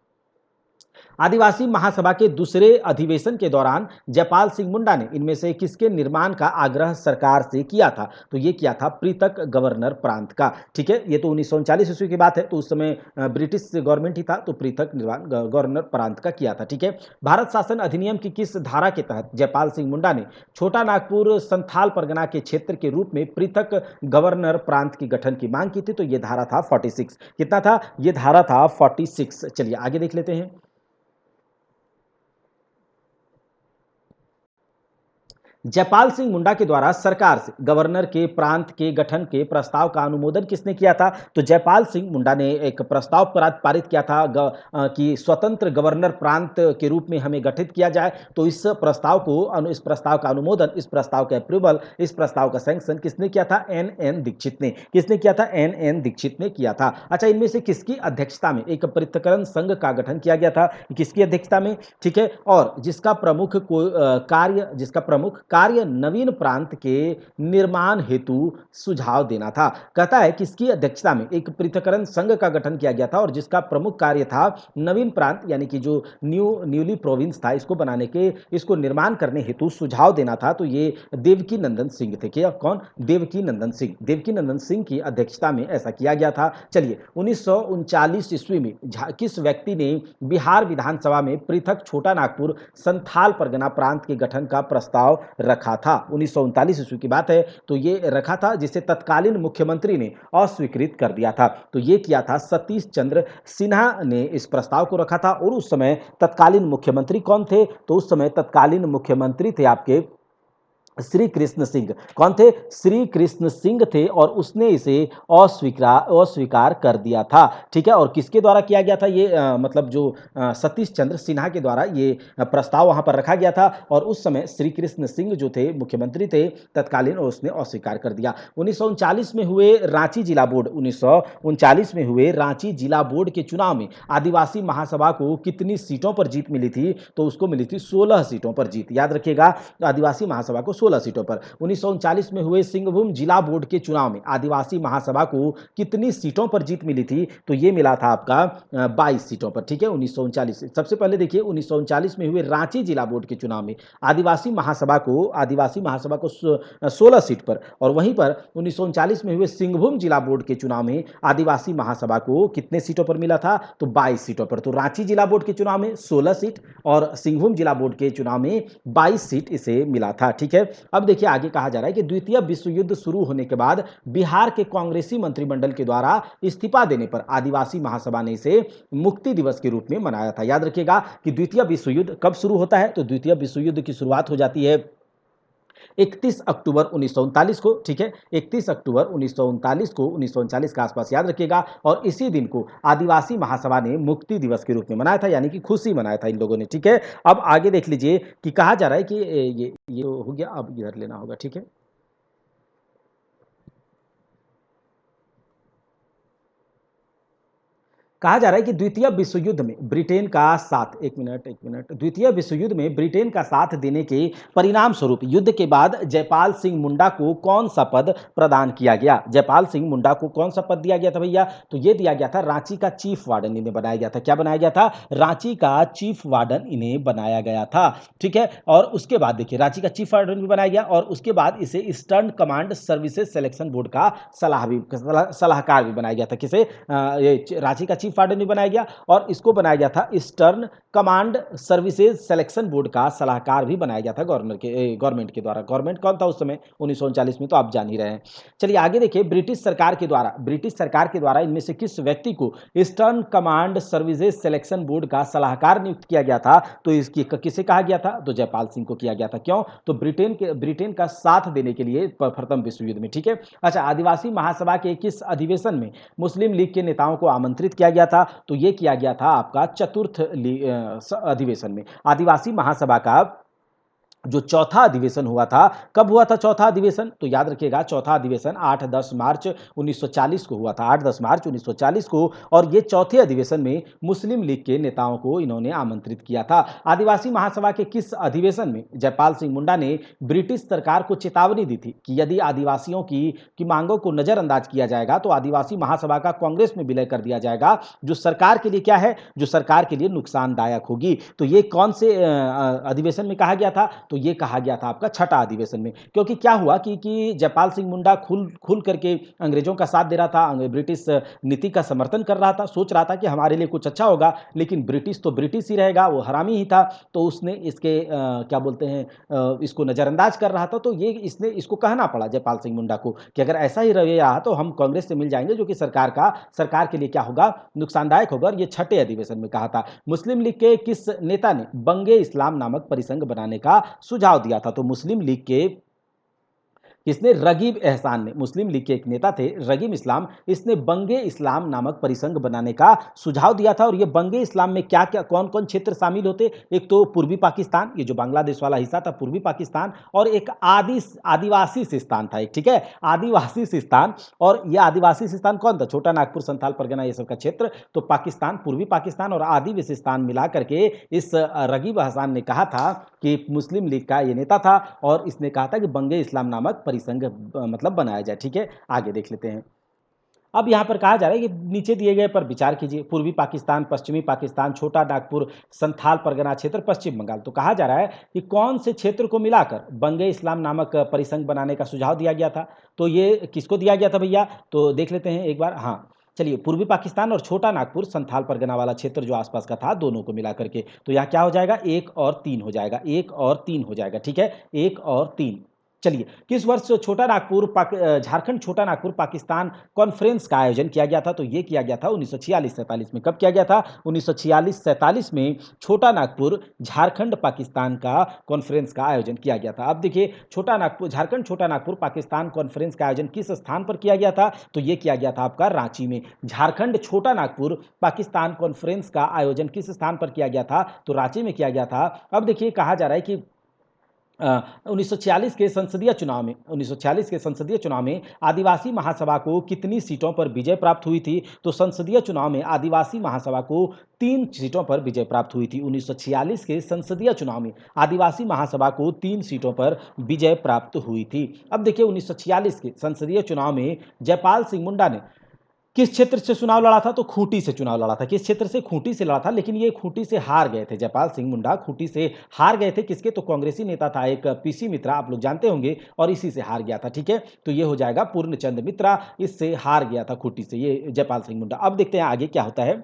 आदिवासी महासभा के दूसरे अधिवेशन के दौरान जयपाल सिंह मुंडा ने इनमें से किसके निर्माण का आग्रह सरकार से किया था? तो ये किया था पृथक गवर्नर प्रांत का। ठीक है, ये तो 1939 ईस्वी की बात है, तो उस समय ब्रिटिश गवर्नमेंट ही था, तो पृथक निर्माण गवर्नर प्रांत का किया था। ठीक है, भारत शासन अधिनियम की किस धारा के तहत जयपाल सिंह मुंडा ने छोटा नागपुर संथाल परगना के क्षेत्र के रूप में पृथक गवर्नर प्रांत की गठन की मांग की थी? तो ये धारा था 46। कितना था? ये धारा था 46। चलिए आगे देख लेते हैं। जयपाल सिंह मुंडा के द्वारा सरकार से गवर्नर के प्रांत के गठन के प्रस्ताव का अनुमोदन किसने किया था? तो जयपाल सिंह मुंडा ने एक प्रस्ताव पारित किया था कि स्वतंत्र गवर्नर प्रांत के रूप में हमें गठित किया जाए। तो इस प्रस्ताव का अनुमोदन, इस प्रस्ताव का अप्रूवल, इस प्रस्ताव का सैंक्शन किसने किया था? एन दीक्षित ने। किसने किया था? एन दीक्षित ने किया था। अच्छा, इनमें से किसकी अध्यक्षता में एक पृथक्करण संघ का गठन किया गया था? किसकी अध्यक्षता में? ठीक है, और जिसका प्रमुख कार्य नवीन प्रांत के निर्माण हेतु सुझाव देना था। कहता है किसकी अध्यक्षता में एक पृथक्करण संघ का गठन किया गया था और जिसका प्रमुख कार्य था नवीन प्रांत, यानी कि जो न्यूली प्रोविंस था, इसको निर्माण करने हेतु सुझाव देना था। तो ये देवकी नंदन सिंह थे। क्या? कौन? देवकी नंदन सिंह की अध्यक्षता में ऐसा किया गया था। चलिए, 1939 ईस्वी में किस व्यक्ति ने बिहार विधानसभा में पृथक छोटा नागपुर संथाल परगना प्रांत के गठन का प्रस्ताव रखा था? 1939 ईस्वी की बात है, तो ये रखा था, जिसे तत्कालीन मुख्यमंत्री ने अस्वीकृत कर दिया था। तो ये किया था सतीश चंद्र सिन्हा ने इस प्रस्ताव को रखा था। और उस समय तत्कालीन मुख्यमंत्री कौन थे? तो उस समय तत्कालीन मुख्यमंत्री थे आपके श्री कृष्ण सिंह। कौन थे? श्री कृष्ण सिंह थे, और उसने इसे अस्वीकार कर दिया था। ठीक है, और किसके द्वारा किया गया था ये? मतलब जो सतीश चंद्र सिन्हा के द्वारा ये प्रस्ताव वहां पर रखा गया था, और उस समय श्री कृष्ण सिंह जो थे, मुख्यमंत्री थे तत्कालीन, और उसने अस्वीकार कर दिया। 1939 में हुए रांची जिला बोर्ड के चुनाव में आदिवासी महासभा को कितनी सीटों पर जीत मिली थी? तो उसको मिली थी 16 सीटों पर जीत। याद रखिएगा, आदिवासी महासभा को 16 सीटों पर। 1939 में हुए सिंहभूम जिला बोर्ड के चुनाव में आदिवासी महासभा को कितनी सीटों पर जीत मिली थी? तो ये मिला था आपका 22 सीटों पर। ठीक है, 1939। सबसे पहले देखिए, 1939 में हुए रांची जिला बोर्ड के चुनाव में आदिवासी महासभा को 16 सीट पर, और वहीं पर 1939 में हुए सिंहभूम जिला बोर्ड के चुनाव में आदिवासी महासभा को कितने सीटों पर मिला था? तो 22 सीटों पर। तो रांची जिला बोर्ड के चुनाव में 16 सीट और सिंहभूम जिला बोर्ड के चुनाव में 22 सीट इसे मिला था। ठीक है, अब देखिए आगे कहा जा रहा है कि द्वितीय विश्व युद्ध शुरू होने के बाद बिहार के कांग्रेसी मंत्रिमंडल के द्वारा इस्तीफा देने पर आदिवासी महासभा ने इसे मुक्ति दिवस के रूप में मनाया था। याद रखिएगा कि द्वितीय विश्व युद्ध कब शुरू होता है? तो द्वितीय विश्व युद्ध की शुरुआत हो जाती है 31 अक्टूबर 1939 को। ठीक है, 31 अक्टूबर 1939 को, 1939 के आसपास याद रखिएगा, और इसी दिन को आदिवासी महासभा ने मुक्ति दिवस के रूप में मनाया था, यानी कि खुशी मनाया था इन लोगों ने। ठीक है, अब आगे देख लीजिए कि कहा जा रहा है कि ये हो गया, अब इधर लेना होगा। ठीक है, कहा जा रहा है कि द्वितीय विश्व युद्ध में ब्रिटेन का साथ, एक मिनट, द्वितीय विश्व युद्ध में ब्रिटेन का साथ देने के परिणाम स्वरूप युद्ध के बाद जयपाल सिंह मुंडा को कौन सा पद प्रदान किया गया? जयपाल सिंह मुंडा को कौन सा पद दिया गया था भैया? तो ये दिया गया था रांची का चीफ वार्डन इन्हें बनाया गया था। क्या बनाया गया था? रांची का चीफ वार्डन इन्हें बनाया गया था। ठीक है, और उसके बाद देखिए, रांची का चीफ वार्डन भी बनाया गया, और उसके बाद इसे eastern command services selection board का सलाहकार भी बनाया गया था। किसे? रांची का चीफ चीफ वार्डन भी बनाया गया और इसको बनाया गया था eastern command services selection board का सलाहकार भी बनाया गया था गवर्नमेंट के द्वारा। गवर्नमेंट कौन था उस समय 1939 में, तो आप जान ही रहे हैं। चलिए आगे देखिए, ब्रिटिश सरकार के द्वारा इनमें से किस व्यक्ति को eastern command services selection board का सलाहकार नियुक्त किया गया था? तो इसकी किसे कहा गया था? तो जयपाल सिंह को किया गया था। क्यों? तो ब्रिटेन का साथ देने के लिए प्रथम विश्व युद्ध में। ठीक है। अच्छा, आदिवासी महासभा के किस अधिवेशन में मुस्लिम लीग के नेताओं को आमंत्रित किया गया था? तो यह किया गया था आपका चतुर्थ अधिवेशन में। आदिवासी महासभा का जो चौथा अधिवेशन हुआ था, कब हुआ था चौथा अधिवेशन? तो याद रखिएगा, चौथा अधिवेशन 8-10 मार्च 1940 को हुआ था, 8-10 मार्च 1940 को। और ये चौथे अधिवेशन में मुस्लिम लीग के नेताओं को इन्होंने आमंत्रित किया था। आदिवासी महासभा के किस अधिवेशन में जयपाल सिंह मुंडा ने ब्रिटिश सरकार को चेतावनी दी थी कि यदि आदिवासियों की मांगों को नजरअंदाज किया जाएगा तो आदिवासी महासभा का कांग्रेस में विलय कर दिया जाएगा, जो सरकार के लिए क्या है, जो सरकार के लिए नुकसानदायक होगी। तो ये कौन से अधिवेशन में कहा गया था? तो ये कहा गया था आपका छठा अधिवेशन में। क्योंकि क्या हुआ कि जयपाल सिंह मुंडा खुल करके अंग्रेजों का साथ दे रहा था, ब्रिटिश नीति का समर्थन कर रहा था, सोच रहा था कि हमारे लिए कुछ अच्छा होगा, लेकिन ब्रिटिश तो ब्रिटिश ही रहेगा, वो हरामी ही था। तो उसने इसके क्या बोलते हैं, इसको नज़रअंदाज कर रहा था। तो ये इसको कहना पड़ा जयपाल सिंह मुंडा को कि अगर ऐसा ही रवैया रहा तो हम कांग्रेस से मिल जाएंगे, जो कि सरकार के लिए क्या होगा, नुकसानदायक होगा। और ये छठे अधिवेशन में कहा था। मुस्लिम लीग के किस नेता ने बंगे इस्लाम नामक परिसंघ बनाने का सुझाव दिया था? तो मुस्लिम लीग के किसने? रगीब एहसान ने। मुस्लिम लीग के एक नेता थे रगीब इस्लाम, इसने बंगे इस्लाम नामक परिसंघ बनाने का सुझाव दिया था। और ये बंगे इस्लाम में क्या क्या कौन कौन क्षेत्र शामिल होते? एक तो पूर्वी पाकिस्तान, ये जो बांग्लादेश वाला हिस्सा था पूर्वी पाकिस्तान, और एक आदिवासी सिस्तान था एक, ठीक है, आदिवासी सिस्तान। और ये आदिवासी सिस्तान कौन था? छोटा नागपुर, संथाल परगना, ये सब का क्षेत्र। तो पाकिस्तान, पूर्वी पाकिस्तान और आदिवासिस्तान मिला करके इस रगीब एहसान ने कहा था कि मुस्लिम लीग का ये नेता था, और इसने कहा था कि बंगे इस्लाम नामक परिसंघ मतलब बनाया जाए। ठीक है, आगे देख लेते हैं। अब यहाँ पर कहा जा रहा है कि नीचे दिए गए पर विचार कीजिए। पूर्वी पाकिस्तान, पश्चिमी पाकिस्तान, छोटा नागपुर, संथाल परगना क्षेत्र, पश्चिम बंगाल। तो कहा जा रहा है कि कौन से क्षेत्र को मिलाकर बंगे इस्लाम नामक परिसंघ बनाने का सुझाव दिया गया था? तो ये किसको दिया गया था भैया? तो देख लेते हैं एक बार। हाँ, चलिए, पूर्वी पाकिस्तान और छोटा नागपुर, संथाल परगना वाला क्षेत्र जो आसपास का था, दोनों को मिला करके। तो यहाँ क्या हो जाएगा? 1 और 3 हो जाएगा, 1 और 3 हो जाएगा। ठीक है, 1 और 3। चलिए, किस वर्ष झारखंड छोटा नागपुर पाकिस्तान कॉन्फ्रेंस का आयोजन किया गया था? तो ये किया गया था 1946-47 में। कब किया गया था? 1946-47 में छोटा नागपुर झारखंड पाकिस्तान का कॉन्फ्रेंस का आयोजन किया गया था। अब देखिए, झारखंड छोटा नागपुर पाकिस्तान कॉन्फ्रेंस का आयोजन किस स्थान पर किया गया था? तो ये किया गया था आपका रांची में। झारखंड छोटा नागपुर पाकिस्तान कॉन्फ्रेंस का आयोजन किस स्थान पर किया गया था? तो रांची में किया गया था। अब देखिए, कहा जा रहा है कि 1946 के संसदीय चुनाव में आदिवासी महासभा को कितनी सीटों पर विजय प्राप्त हुई थी? तो संसदीय चुनाव में आदिवासी महासभा को 3 सीटों पर विजय प्राप्त हुई थी। 1946 के संसदीय चुनाव में आदिवासी महासभा को 3 सीटों पर विजय प्राप्त हुई थी। अब देखिए, 1946 के संसदीय चुनाव में जयपाल सिंह मुंडा ने किस क्षेत्र से चुनाव लड़ा था? तो खूंटी से चुनाव लड़ा था। किस क्षेत्र से? खूंटी से लड़ा था। लेकिन ये खूंटी से हार गए थे, जयपाल सिंह मुंडा खूंटी से हार गए थे। किसके? तो कांग्रेसी नेता था एक पीसी मित्रा, आप लोग जानते होंगे, और इसी से हार गया था। ठीक है, तो ये हो जाएगा पूर्णचंद मित्रा, इससे हार गया था खूंटी से ये जयपाल सिंह मुंडा। अब देखते हैं आगे क्या होता है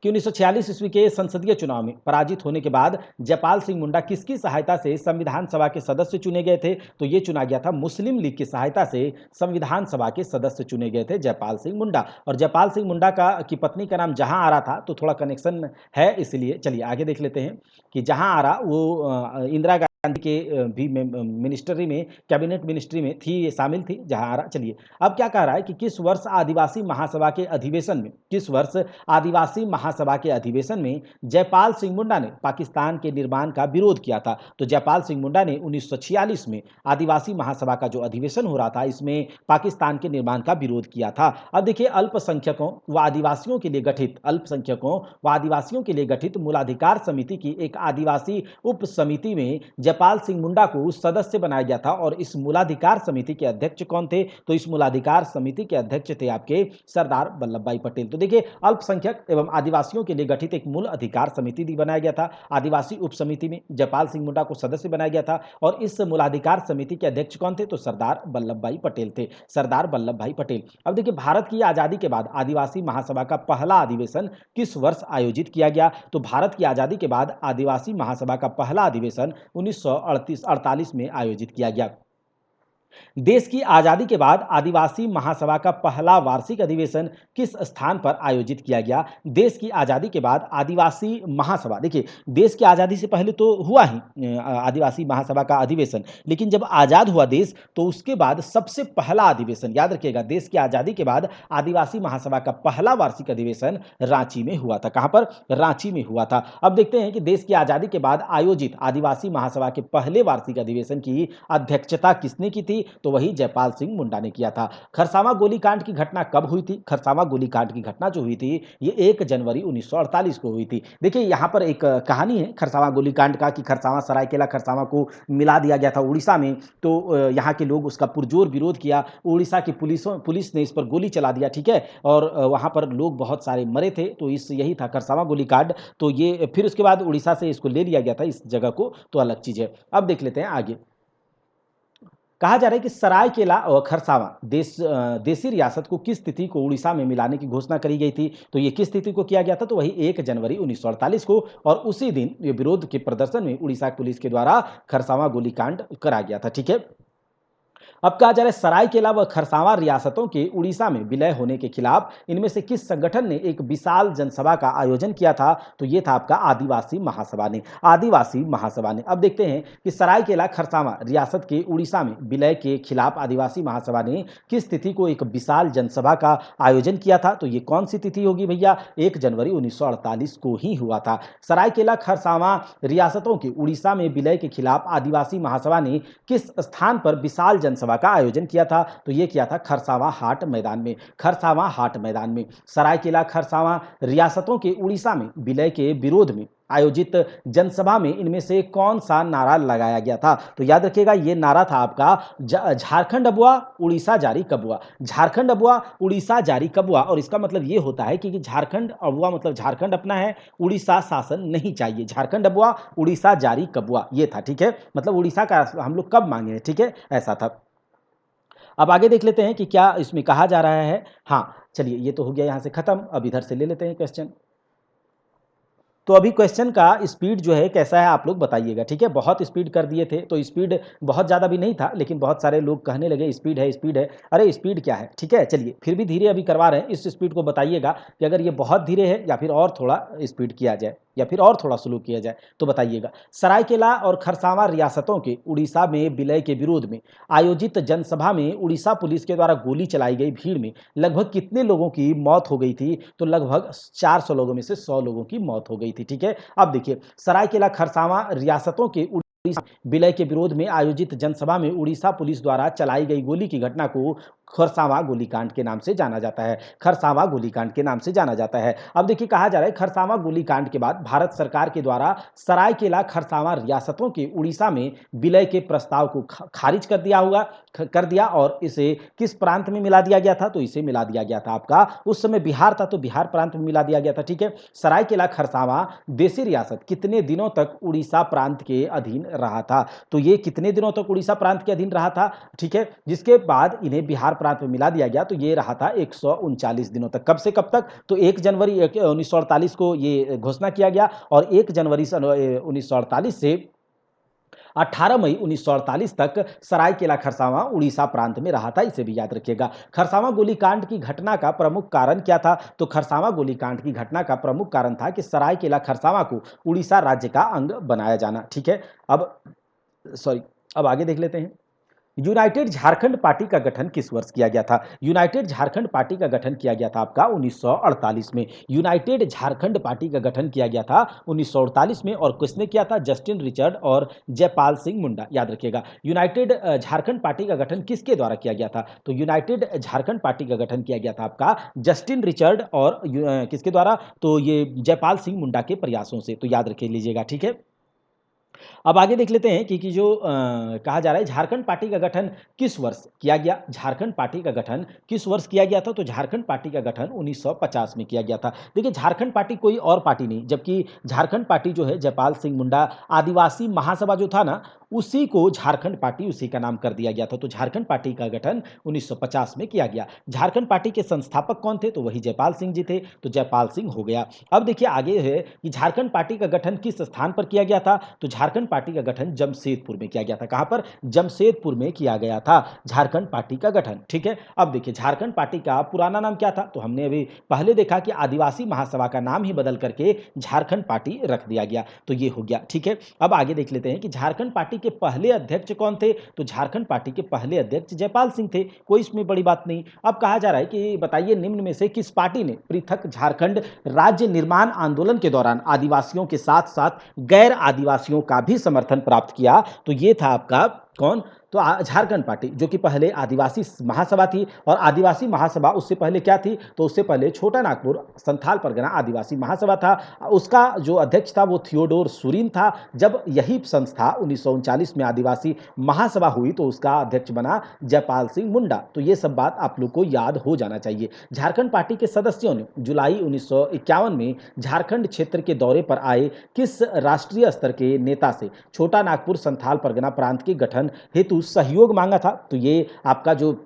कि 1946 ईस्वी के संसदीय चुनाव में पराजित होने के बाद जयपाल सिंह मुंडा किसकी सहायता से संविधान सभा के सदस्य चुने गए थे? तो ये चुना गया था मुस्लिम लीग की सहायता से संविधान सभा के सदस्य चुने गए थे जयपाल सिंह मुंडा। और जयपाल सिंह मुंडा की पत्नी का नाम जहां आरा था, तो थोड़ा कनेक्शन है, इसलिए चलिए आगे देख लेते हैं कि जहां आरा वो इंदिरा गांधी के भी मिनिस्ट्री में, कैबिनेट मिनिस्ट्री में थी, शामिल थी जहां आरा। चलिए, अब क्या कह रहा है कि किस वर्ष आदिवासी महासभा के अधिवेशन में जयपाल सिंह मुंडा ने पाकिस्तान के निर्माण का विरोध किया था? तो जयपाल सिंह मुंडा ने 1946 में आदिवासी महासभा का जो अधिवेशन हो रहा था, इसमें पाकिस्तान के निर्माण का विरोध किया था। अब देखिए, अल्पसंख्यकों व आदिवासियों के लिए गठित मूलाधिकार समिति की एक आदिवासी उप समिति में जयपाल सिंह मुंडा को सदस्य बनाया गया था। और इस मूलाधिकार समिति के अध्यक्ष कौन थे? तो इस मूलाधिकार समिति के अध्यक्ष थे आपके सरदार वल्लभ भाई पटेल। तो देखिए, अल्पसंख्यक एवं आदिवासियों के लिए गठित एक मूल अधिकार समिति बनाया गया था। आदिवासी उप समिति में जयपाल सिंह मुंडा को सदस्य बनाया गया था। और इस मूलाधिकार समिति के अध्यक्ष कौन थे? तो सरदार वल्लभ भाई पटेल थे, सरदार वल्लभ भाई पटेल। अब देखिए, भारत की आजादी के बाद आदिवासी महासभा का पहला अधिवेशन किस वर्ष आयोजित किया गया? तो भारत की आजादी के बाद आदिवासी महासभा का पहला अधिवेशन 1948 में आयोजित किया गया। देश की आजादी के बाद आदिवासी महासभा का पहला वार्षिक अधिवेशन किस स्थान पर आयोजित किया गया? देश की आजादी के बाद आदिवासी महासभा, देखिए, देश की आजादी से पहले तो हुआ ही आदिवासी महासभा का अधिवेशन, लेकिन जब आजाद हुआ देश तो उसके बाद सबसे पहला अधिवेशन, याद रखिएगा, देश की आजादी के बाद आदिवासी महासभा का पहला वार्षिक अधिवेशन रांची में हुआ था। कहां पर? रांची में हुआ था। अब देखते हैं कि देश की आजादी के बाद आयोजित आदिवासी महासभा के पहले वार्षिक अधिवेशन की अध्यक्षता किसने की थी? तो वही जयपाल सिंह मुंडा ने किया था। खरसावां गोलीकांड की घटना कब हुई थी? खरसावां गोलीकांड की घटना जो हुई थी ये 1 जनवरी 1948 को हुई थी। देखिए, यहाँ पर एक कहानी है खरसावां गोलीकांड का कि खरसावां, सरायकेला खरसावां को मिला दिया गया था उड़ीसा में। तो यहाँ के लोग उसका पुरजोर विरोध किया। उड़ीसा की पुलिस ने इस पर गोली चला दिया, ठीक है, और वहाँ पर लोग बहुत सारे मरे थे। तो यही था खरसावां गोलीकांड। तो ये फिर उसके बाद उड़ीसा से इसको ले लिया गया था, इस जगह को, तो अलग चीज़ है। अब देख लेते हैं आगे। कहा जा रहा है कि सरायकेला और खरसावां देसी रियासत को किस तिथि को उड़ीसा में मिलाने की घोषणा करी गई थी? तो ये किस तिथि को किया गया था? तो वही 1 जनवरी 1948 को। और उसी दिन ये विरोध के प्रदर्शन में उड़ीसा पुलिस के द्वारा खरसावां गोलीकांड करा गया था, ठीक है। अब कहा जा रहा है सरायकेला व खरसावां रियासतों के उड़ीसा में विलय होने के खिलाफ इनमें से किस संगठन ने एक विशाल जनसभा का आयोजन किया था? तो ये था आपका आदिवासी महासभा ने, आदिवासी महासभा ने। अब देखते हैं कि सरायकेला खरसावां रियासत के उड़ीसा में विलय के खिलाफ आदिवासी महासभा ने किस तिथि को एक विशाल जनसभा का आयोजन किया था? तो ये कौन सी तिथि होगी भैया? 1 जनवरी 1948 को ही हुआ था। सरायकेला खरसावां रियासतों के उड़ीसा में विलय के खिलाफ आदिवासी महासभा ने किस स्थान पर विशाल जनसभा का आयोजन किया था? तो यह किया था खरसावां हाट मैदान में, खरसावां हाट मैदान में। सरायकेला खरसावां रियासतों के उड़ीसा में विलय के विरोध में आयोजित जनसभा में इनमें से कौन सा नारा लगाया गया था? तो याद रखिएगा, यह नारा था आपका झारखंड अबुआ उड़ीसा जारी कब हुआ, झारखंड अबुआ उड़ीसा जारी कब हुआ। और इसका मतलब यह होता है कि झारखंड अबुआ मतलब झारखंड अपना है, उड़ीसा शासन नहीं चाहिए। झारखंड अबुआ उड़ीसा जारी कब हुआ, यह था, ठीक है, मतलब उड़ीसा का हम लोग कब मांगे, ठीक है, ऐसा था। अब आगे देख लेते हैं कि क्या इसमें कहा जा रहा है। हाँ, चलिए, ये तो हो गया यहाँ से खत्म। अब इधर से ले लेते हैं क्वेश्चन। तो अभी क्वेश्चन का स्पीड जो है कैसा है आप लोग बताइएगा, ठीक है। बहुत स्पीड कर दिए थे, तो स्पीड बहुत ज़्यादा भी नहीं था, लेकिन बहुत सारे लोग कहने लगे स्पीड है, स्पीड है। अरे स्पीड क्या है, ठीक है, चलिए फिर भी धीरे अभी करवा रहे हैं। इस स्पीड को बताइएगा कि अगर ये बहुत धीरे है या फिर और थोड़ा स्पीड किया जाए या फिर और थोड़ा स्लो किया जाए, तो बताइएगा। सरायकेला और खरसावां रियासतों के उड़ीसा में विलय के विरोध में आयोजित जनसभा में उड़ीसा पुलिस के द्वारा गोली चलाई गई भीड़ में लगभग कितने लोगों की मौत हो गई थी? तो लगभग 400 लोगों में से 100 लोगों की मौत हो गई थी, ठीक है। अब देखिए, सरायकेला खरसावां रियासतों के उड़ीसा विलय के विरोध में आयोजित जनसभा में उड़ीसा पुलिस द्वारा चलाई गई गोली की घटना को खरसावां गोलीकांड के नाम से जाना जाता है, खरसावां गोलीकांड के नाम से जाना जाता है। अब देखिए, कहा जा रहा है खरसावां गोलीकांड के बाद भारत सरकार के द्वारा सरायकेला खरसावां रियासतों के उड़ीसा में विलय के प्रस्ताव को खारिज कर दिया होगा, कर दिया। और इसे किस प्रांत में मिला दिया गया था? तो इसे मिला दिया गया था आपका, उस समय बिहार था तो बिहार प्रांत में मिला दिया गया था, ठीक है। सरायकेला खरसावां देसी रियासत कितने दिनों तक उड़ीसा प्रांत के अधीन रहा था? तो ये कितने दिनों तक उड़ीसा प्रांत के अधीन रहा था, ठीक है, जिसके बाद इन्हें बिहार प्रांत में मिला दिया गया। तो ये रहा था 139 दिनों तक। कब से कब तक? तो 1 जनवरी 1948 को ये घोषणा किया गया। और 1 जनवरी 1948 से 18 मई 1948 तक सरायकेला खरसावां उड़ीसा प्रांत में रहा था, इसे भी याद रखिएगा। खरसावां गोलीकांड की घटना का प्रमुख कारण क्या था? तो खरसावां गोलीकांड की घटना का प्रमुख कारण था कि सरायकेला खरसावां को उड़ीसा राज्य का अंग बनाया जाना, ठीक है। अब आगे देख लेते हैं। यूनाइटेड झारखंड पार्टी का गठन किस वर्ष किया गया था? यूनाइटेड झारखंड पार्टी का गठन किया गया था आपका 1948 में। यूनाइटेड झारखंड पार्टी का गठन किया गया था 1948 में। और किसने किया था? जस्टिन रिचर्ड और जयपाल सिंह मुंडा, याद रखिएगा। यूनाइटेड झारखंड पार्टी का गठन किसके द्वारा किया गया था? तो यूनाइटेड झारखंड पार्टी का गठन किया गया था आपका जस्टिन रिचर्ड और किसके द्वारा? तो ये जयपाल सिंह मुंडा के प्रयासों से, तो याद रख लीजिएगा, ठीक है। अब आगे देख लेते हैं कि जो कहा जा रहा है झारखंड पार्टी का गठन किस वर्ष किया गया। झारखंड पार्टी का गठन किस वर्ष किया गया था? तो झारखंड पार्टी का गठन 1950 में किया गया था। देखिए झारखंड पार्टी कोई और पार्टी नहीं, जबकि झारखंड पार्टी जो है जयपाल सिंह मुंडा आदिवासी महासभा जो था ना, उसी को झारखंड पार्टी उसी का नाम कर दिया गया था। तो झारखंड पार्टी का गठन 1950 में किया गया। झारखंड पार्टी के संस्थापक कौन थे? तो वही जयपाल सिंह जी थे, तो जयपाल सिंह हो गया। अब देखिए आगे है कि झारखंड पार्टी का गठन किस स्थान पर किया गया था? तो झारखंड पार्टी का गठन जमशेदपुर में किया गया था। कहां पर? जमशेदपुर में किया गया था झारखंड पार्टी का गठन। ठीक है, अब देखिए झारखंड पार्टी का पुराना नाम क्या था? तो हमने अभी पहले देखा कि आदिवासी महासभा का नाम ही बदल करके झारखंड पार्टी रख दिया गया, तो ये हो गया। ठीक है, अब आगे देख लेते हैं कि झारखंड पार्टी के पहले अध्यक्ष कौन थे? तो झारखंड पार्टी के पहले अध्यक्ष जयपाल सिंह थे, कोई इसमें बड़ी बात नहीं। अब कहा जा रहा है कि बताइए निम्न में से किस पार्टी ने पृथक झारखंड राज्य निर्माण आंदोलन के दौरान आदिवासियों के साथ साथ गैर आदिवासियों का भी समर्थन प्राप्त किया? तो ये था आपका कौन? तो झारखंड पार्टी, जो कि पहले आदिवासी महासभा थी, और आदिवासी महासभा उससे पहले क्या थी? तो उससे पहले छोटा नागपुर संथाल परगना आदिवासी महासभा था। उसका जो अध्यक्ष था वो थियोडोर सुरीन था। जब यही संस्था 1939 में आदिवासी महासभा हुई तो उसका अध्यक्ष बना जयपाल सिंह मुंडा। तो ये सब बात आप लोग को याद हो जाना चाहिए। झारखंड पार्टी के सदस्यों ने जुलाई 1951 में झारखंड क्षेत्र के दौरे पर आए किस राष्ट्रीय स्तर के नेता से छोटा नागपुर संथाल परगना प्रांत के गठन हेतु सहयोग मांगा था? तो ये आपका जो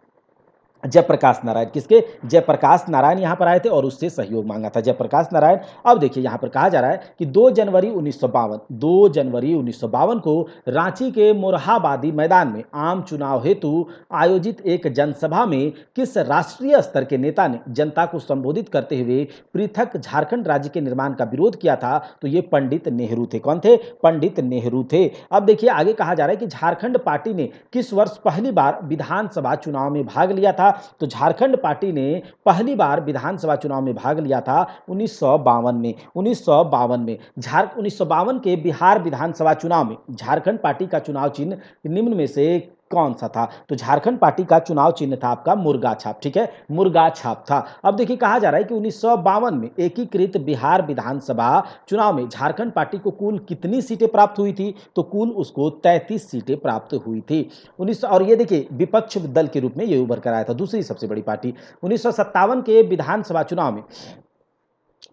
जयप्रकाश नारायण, किसके? जयप्रकाश नारायण यहां पर आए थे और उससे सहयोग मांगा था जयप्रकाश नारायण। अब देखिए यहां पर कहा जा रहा है कि 2 जनवरी 1952 को रांची के मोरहाबादी मैदान में आम चुनाव हेतु आयोजित एक जनसभा में किस राष्ट्रीय स्तर के नेता ने जनता को संबोधित करते हुए पृथक झारखंड राज्य के निर्माण का विरोध किया था? तो ये पंडित नेहरू थे। कौन थे? पंडित नेहरू थे। अब देखिए आगे कहा जा रहा है कि झारखंड पार्टी ने किस वर्ष पहली बार विधानसभा चुनाव में भाग लिया था? तो झारखंड पार्टी ने पहली बार विधानसभा चुनाव में भाग लिया था 1952 में। 1952 में 1952 के बिहार विधानसभा चुनाव में झारखंड पार्टी का चुनाव चिन्ह निम्न में से कौन सा था? तो झारखंड पार्टी का चुनाव चिन्ह था आपका मुर्गा छाप। ठीक है, मुर्गा छाप था। अब देखिए कहा जा रहा है कि 1952 में एकीकृत बिहार विधानसभा चुनाव में झारखंड पार्टी को कुल कितनी सीटें प्राप्त हुई थी? तो कुल उसको 33 सीटें प्राप्त हुई थी। 19 और ये देखिए विपक्ष दल के रूप में ये उभर कर आया था, दूसरी सबसे बड़ी पार्टी। 1957 के विधानसभा चुनाव में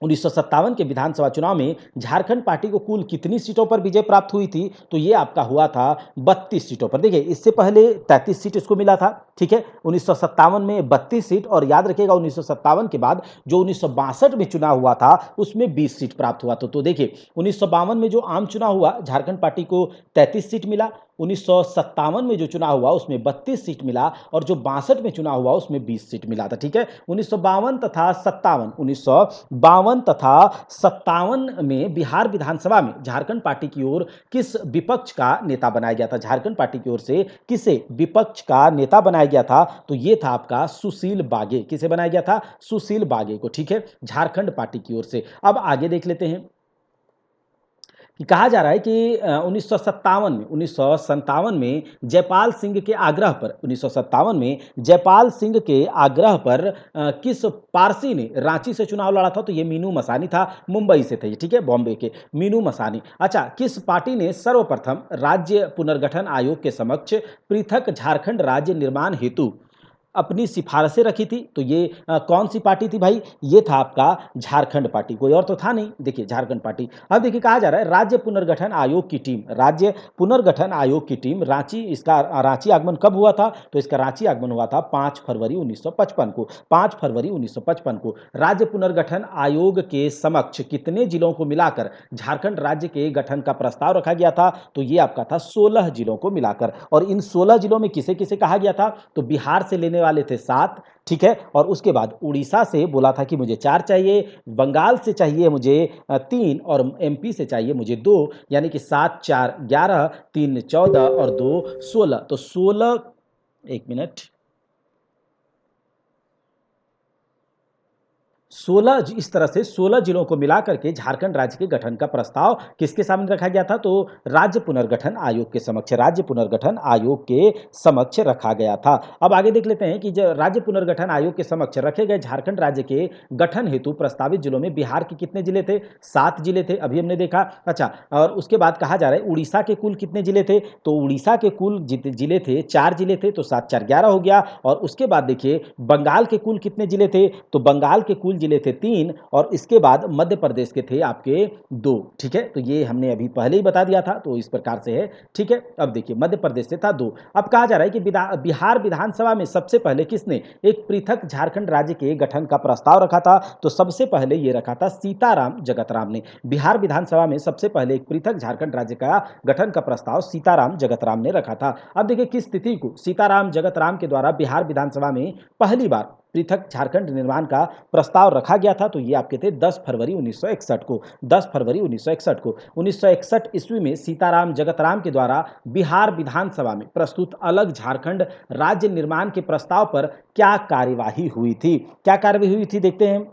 1957 के विधानसभा चुनाव में झारखंड पार्टी को कुल कितनी सीटों पर विजय प्राप्त हुई थी? तो ये आपका हुआ था 32 सीटों पर। देखिए इससे पहले 33 सीट इसको मिला था। ठीक है, 1957 में 32 सीट, और याद रखिएगा 1957 के बाद जो 1962 में चुनाव हुआ था उसमें 20 सीट प्राप्त हुआ था। तो देखिए 1952 में जो आम चुनाव हुआ झारखंड पार्टी को 33 सीट मिला, 1957 में जो चुनाव हुआ उसमें 32 सीट मिला, और जो 62 में चुनाव हुआ उसमें 20 सीट मिला था। ठीक है, 1952 तथा 57 में बिहार विधानसभा में झारखंड पार्टी की ओर किस विपक्ष का नेता बनाया गया था? झारखंड पार्टी की ओर से किसे विपक्ष का नेता बनाया गया था? तो ये था आपका सुशील बागे। किसे बनाया गया था? सुशील बागे को। ठीक है, झारखंड पार्टी की ओर से। अब आगे देख लेते हैं कि कहा जा रहा है कि 1957 में जयपाल सिंह के आग्रह पर 1957 में जयपाल सिंह के आग्रह पर किस पारसी ने रांची से चुनाव लड़ा था? तो ये मीनू मसानी था, मुंबई से थे। ठीक है, बॉम्बे के मीनू मसानी। अच्छा, किस पार्टी ने सर्वप्रथम राज्य पुनर्गठन आयोग के समक्ष पृथक झारखंड राज्य निर्माण हेतु अपनी सिफारिशें रखी थी? तो ये कौन सी पार्टी थी भाई? ये था आपका झारखंड पार्टी, कोई और तो था नहीं। देखिए झारखंड पार्टी। अब देखिए कहा जा रहा है राज्य पुनर्गठन आयोग की टीम, राज्य पुनर्गठन आयोग की टीम रांची, इसका रांची आगमन कब हुआ था? तो इसका रांची आगमन हुआ था 5 फरवरी 1955 को। 5 फरवरी 1955 को राज्य पुनर्गठन आयोग के समक्ष कितने जिलों को मिलाकर झारखंड राज्य के गठन का प्रस्ताव रखा गया था? तो ये आपका था 16 जिलों को मिलाकर। और इन 16 जिलों में किसे किसे कहा गया था? तो बिहार से लेने वाले थे 7। ठीक है, और उसके बाद उड़ीसा से बोला था कि मुझे 4 चाहिए, बंगाल से चाहिए मुझे 3, और एमपी से चाहिए मुझे 2, यानी कि 7 4 11, 3 14 और 2 16। तो 16, एक मिनट, 16 इस तरह से 16 जिलों को मिला करके झारखंड राज्य के गठन का प्रस्ताव किसके सामने रखा गया था? तो राज्य पुनर्गठन आयोग के समक्ष, राज्य पुनर्गठन आयोग के समक्ष रखा गया था। अब आगे देख लेते हैं कि जो राज्य पुनर्गठन आयोग के समक्ष रखे गए झारखंड राज्य के गठन हेतु प्रस्तावित जिलों में बिहार के कितने जिले थे? 7 जिले थे, अभी हमने देखा। अच्छा, और उसके बाद कहा जा रहा है उड़ीसा के कुल कितने जिले थे? तो उड़ीसा के कुल जिले थे 4 जिले थे, तो 7 4 11 हो गया। और उसके बाद देखिए बंगाल के कुल कितने जिले थे? तो बंगाल के कुल जिले थे 3 और इसके बाद मध्य प्रदेश के थे आपके 2। ठीक है, तो ये हमने अभी पहले ही बता दिया था, तो इस प्रकार से है। ठीक है, अब देखिए मध्य प्रदेश से था 2। अब कहा जा रहा है कि बिहार विधानसभा में सबसे पहले किसने एक पृथक झारखंड राज्य के गठन का प्रस्ताव रखा था? तो सबसे पहले ये रखा था सीताराम जगतराम ने। बिहार विधानसभा में सबसे पहले एक पृथक झारखंड राज्य का गठन का प्रस्ताव सीताराम जगतराम ने रखा था। अब देखिए किस तिथि को सीताराम जगतराम के द्वारा बिहार विधानसभा में पहली बार पृथक झारखंड निर्माण का प्रस्ताव रखा गया था? तो ये आपके थे 10 फरवरी 1961 को। 10 फरवरी 1961 को 1961 ईस्वी में सीताराम जगतराम के द्वारा बिहार विधानसभा में प्रस्तुत अलग झारखंड राज्य निर्माण के प्रस्ताव पर क्या कार्यवाही हुई थी? क्या कार्यवाही हुई थी देखते हैं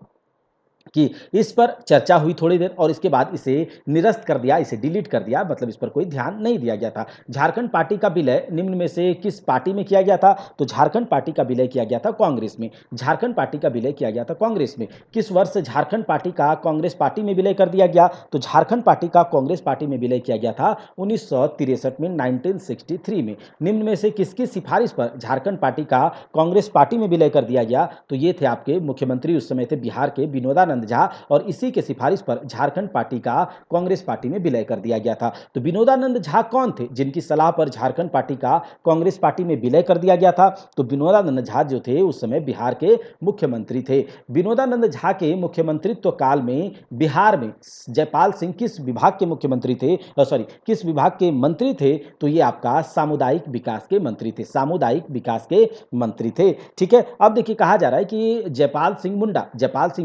कि इस पर चर्चा हुई थोड़ी देर और इसके बाद इसे निरस्त कर दिया, इसे डिलीट कर दिया, मतलब इस पर कोई ध्यान नहीं दिया गया था। झारखंड पार्टी का विलय निम्न में से किस पार्टी में किया गया था? तो झारखंड पार्टी का विलय किया गया था कांग्रेस में। झारखंड पार्टी का विलय किया गया था कांग्रेस में। किस वर्ष झारखंड पार्टी का कांग्रेस पार्टी में विलय कर दिया गया? तो झारखंड पार्टी का कांग्रेस पार्टी में विलय किया गया था 1963 में, 1963 में। निम्न में से किसकी सिफारिश पर झारखंड पार्टी का कांग्रेस पार्टी में विलय कर दिया गया? तो ये थे आपके मुख्यमंत्री उस समय थे बिहार के विनोदानंद झा और इसी के सिफारिश पर झारखंड पार्टी का कांग्रेस पार्टी में विलय कर दिया गया था। तो विनोदानंद झा कौन थे जिनकी सलाह पर झारखंड पार्टी का कांग्रेस पार्टी में विलय कर दिया गया था? तो विनोदानंद झा जो थे उस समय बिहार के मुख्यमंत्री थे। विनोदानंद झा के मुख्यमंत्रित्व काल में बिहार में जयपाल सिंह किस विभाग के मुख्यमंत्री थे, किस विभाग के मंत्री थे? तो ये आपका सामुदायिक विकास के मंत्री थे, सामुदायिक विकास के मंत्री थे। ठीक है, अब देखिए कहा जा रहा है कि जयपाल सिंह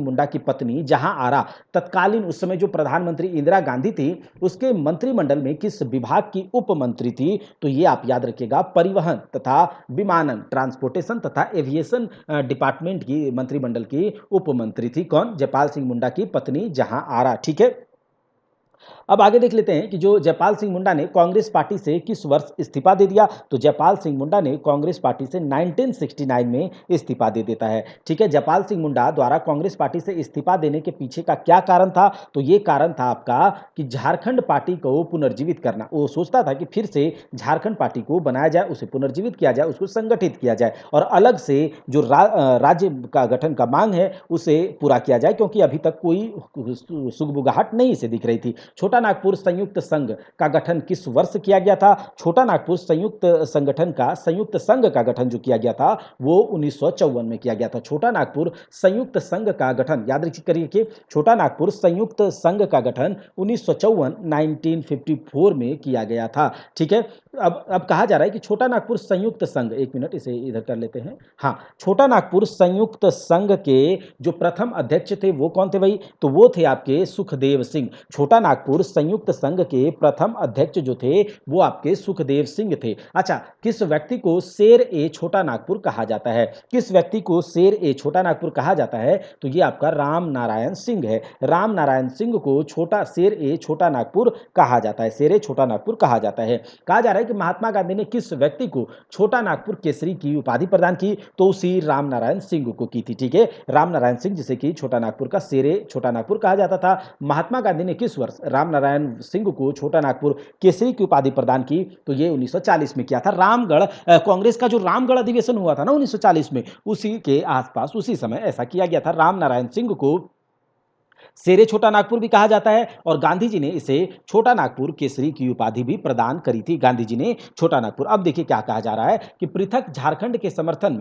मुंडा की पत्नी जहां आरा तत्कालीन उस समय जो प्रधानमंत्री इंदिरा गांधी थी उसके मंत्रिमंडल में किस विभाग की उप मंत्री थी? तो ये आप याद रखिएगा परिवहन तथा विमानन, ट्रांसपोर्टेशन तथा एविएशन डिपार्टमेंट की मंत्रिमंडल की उप मंत्री थी। कौन? जयपाल सिंह मुंडा की पत्नी जहां आरा। ठीक है, अब आगे देख लेते हैं कि जो जयपाल सिंह मुंडा ने कांग्रेस पार्टी से किस वर्ष इस्तीफा दे दिया? तो जयपाल सिंह मुंडा ने कांग्रेस पार्टी से 1969 में इस्तीफा दे देता है। ठीक है, जयपाल सिंह मुंडा द्वारा कांग्रेस पार्टी से इस्तीफा देने के पीछे का क्या कारण था? तो ये कारण था आपका कि झारखंड पार्टी को पुनर्जीवित करना। वो सोचता था कि फिर से झारखंड पार्टी को बनाया जाए, उसे पुनर्जीवित किया जाए, उसको संगठित किया जाए और अलग से जो राज्य का गठन का मांग है उसे पूरा किया जाए, क्योंकि अभी तक कोई सुगबुगाहट नहीं से दिख रही थी। छोटा नागपुर संयुक्त संघ का गठन किस वर्ष किया गया था? छोटा नागपुर संयुक्त संघ का गठन जो किया गया था वो 1954 में किया गया था। छोटा नागपुर संयुक्त संघ का गठन याद करिए कि छोटा नागपुर संयुक्त संघ का गठन 1954 1954 में किया गया था। ठीक है, अब कहा जा रहा है कि छोटा नागपुर संयुक्त संघ, एक मिनट इसे इधर कर लेते हैं। हाँ, छोटा नागपुर संयुक्त संघ के जो प्रथम अध्यक्ष थे वो कौन थे भाई? तो वो थे आपके सुखदेव सिंह। छोटा नागपुर संयुक्त संघ के प्रथम अध्यक्ष जो थे वो आपके सुखदेव सिंह थे। अच्छा, किस व्यक्ति को शेर ए छोटा नागपुर कहा जाता है? किस व्यक्ति को शेर ए छोटा नागपुर कहा जाता है? तो ये आपका राम नारायण सिंह है। राम नारायण सिंह को शेर ए छोटा नागपुर कहा जाता है, शेर ए छोटा नागपुर कहा जाता है। कहा जा रहा है कि महात्मा गांधी ने किस व्यक्ति को छोटा नागपुर केसरी की उपाधि प्रदान की? तो उसी राम नारायण सिंह को की थी। ठीक है, राम नारायण सिंह जिसे कि छोटा नागपुर का शेर ए छोटा नागपुर कहा जाता था। महात्मा गांधी ने किस वर्ष राम नारायण सिंह को छोटा नागपुर केसरी की उपाधि प्रदान की? तो ये 1940 में किया था। कांग्रेस का जो रामगढ़ अधिवेशन हुआ था ना 1940 में, उसी के आसपास उसी समय ऐसा किया गया था। राम नारायण सिंह को शेरे छोटा नागपुर भी कहा जाता है और गांधी जी ने इसे छोटा नागपुर केसरी की उपाधि भी प्रदान करी थी, गांधी जी ने छोटा नागपुर। अब देखिए क्या कहा जा रहा है कि पृथक झारखंड के समर्थन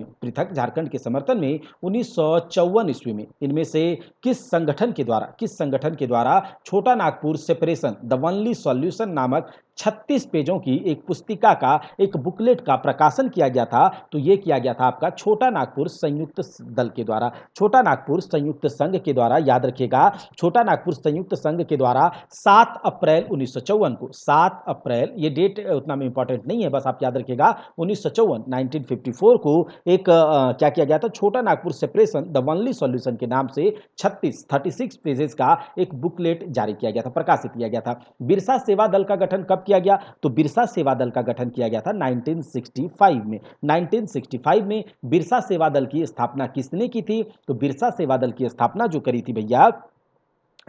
में 1954 ईस्वी में इनमें से किस संगठन के द्वारा छोटा Nagpur separation the only solution नामक 36 पेजों की एक पुस्तिका का, एक बुकलेट का प्रकाशन किया गया था। तो ये किया गया था आपका छोटा नागपुर संयुक्त दल के द्वारा, छोटा नागपुर संयुक्त संघ के द्वारा। याद रखिएगा, छोटा नागपुर संयुक्त संघ के द्वारा 7 अप्रैल 1954 को, 7 अप्रैल, ये डेट उतना में इंपॉर्टेंट नहीं है, बस आप याद रखिएगा 1954 1954 को एक क्या किया गया था, छोटा Nagpur separation the only solution के नाम से 36 पेजेस का एक बुकलेट जारी किया गया था, प्रकाशित किया गया था। बिरसा सेवा दल का गठन कब किया गया, तो बिरसा सेवा दल का गठन किया गया था 1965 में। 1965 में बिरसा सेवा दल की स्थापना किसने की थी, तो बिरसा सेवा दल की स्थापना जो करी थी भैया,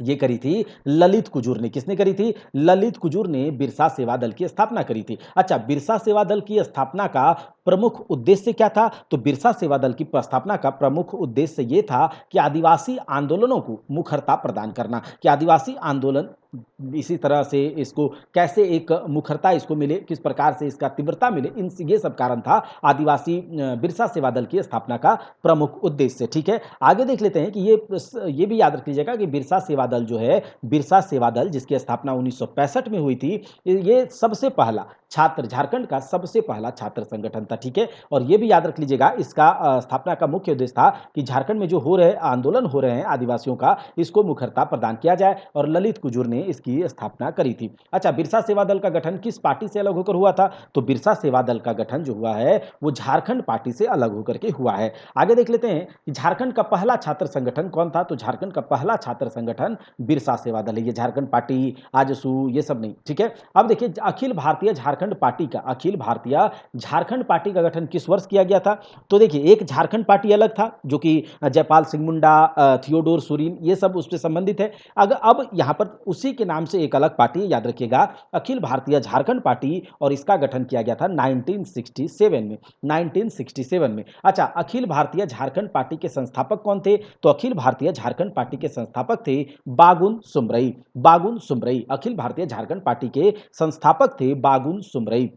ये करी थी ललित कुजूर ने। किसने करी थी, ललित कुजूर ने बिरसा सेवा दल की स्थापना करी थी। अच्छा, बिरसा सेवा दल की स्थापना का प्रमुख उद्देश्य क्या था, तो बिरसा सेवा दल की स्थापना का प्रमुख उद्देश्य ये था कि आदिवासी आंदोलनों को मुखरता प्रदान करना, कि आदिवासी आंदोलन इसी तरह से इसको कैसे एक मुखरता इसको मिले, किस प्रकार से इसका तीव्रता मिले, इन ये सब कारण था आदिवासी बिरसा सेवा दल की स्थापना का प्रमुख उद्देश्य। ठीक है, आगे देख लेते हैं कि ये भी याद रख लीजिएगा कि बिरसा सेवा दल जो है, बिरसा सेवा दल जिसकी स्थापना 1965 में हुई थी, ये सबसे पहला छात्र, झारखंड का सबसे पहला छात्र संगठन था। ठीक है, और ये भी याद रख लीजिएगा, इसका स्थापना का मुख्य उद्देश्य था कि झारखंड में जो हो रहे आंदोलन हो रहे हैं आदिवासियों का, इसको मुखरता प्रदान किया जाए, और ललित कुजूर ने इसकी स्थापना करी थी। अच्छा, बिरसा सेवा दल का गठन किस पार्टी से अलग होकर हुआ था, तो बिरसा सेवा दल का गठन जो हुआ है वो झारखंड पार्टी से अलग होकर के हुआ है। आगे देख लेते हैं कि झारखंड का पहला छात्र संगठन कौन था, तो झारखंड का पहला छात्र संगठन बिरसा सेवा दल है। ये झारखंड पार्टी, आजसू, ये सब नहीं। ठीक है, अब देखिए अखिल भारतीय झारखंड पार्टी का, अखिल भारतीय झारखंड पार्टी का गठन किस वर्ष किया गया था, तो देखिए एक झारखंड पार्टी अलग था जो कि जयपाल सिंह मुंडा, थियोडोर सुरीन, ये सब उससे संबंधित है। अगर अब यहाँ पर उसी के नाम से एक अलग पार्टी, याद रखिएगा, अखिल भारतीय झारखंड पार्टी, और इसका गठन किया गया था 1967 में, 1967 में। अच्छा, अखिल भारतीय झारखंड पार्टी के संस्थापक कौन थे, तो अखिल भारतीय झारखंड पार्टी के संस्थापक थे बागुन सुमरई, बागुन सुमरई, अखिल भारतीय झारखंड पार्टी के संस्थापक थे बागुन सुमरई।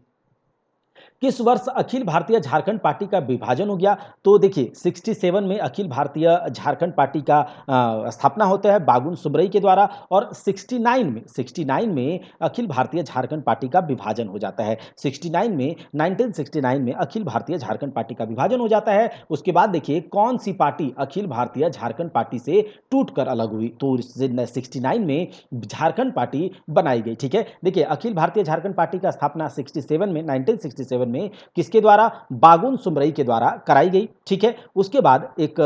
किस वर्ष अखिल भारतीय झारखंड पार्टी का विभाजन हो गया, तो देखिए 67 में अखिल भारतीय झारखंड पार्टी का स्थापना होता है बागुन सुमरई के द्वारा, और 69 में अखिल भारतीय झारखंड पार्टी का विभाजन हो जाता है। 1969 में अखिल भारतीय झारखंड पार्टी का विभाजन हो जाता है। उसके बाद देखिए कौन सी पार्टी अखिल भारतीय झारखंड पार्टी से टूटकर अलग हुई, तो 69 में झारखंड पार्टी बनाई गई। ठीक है, देखिए अखिल भारतीय झारखंड पार्टी का स्थापना 67 में, 1967 में किसके द्वारा, बागुन सुमरई के द्वारा कराई गई। ठीक है, उसके बाद एक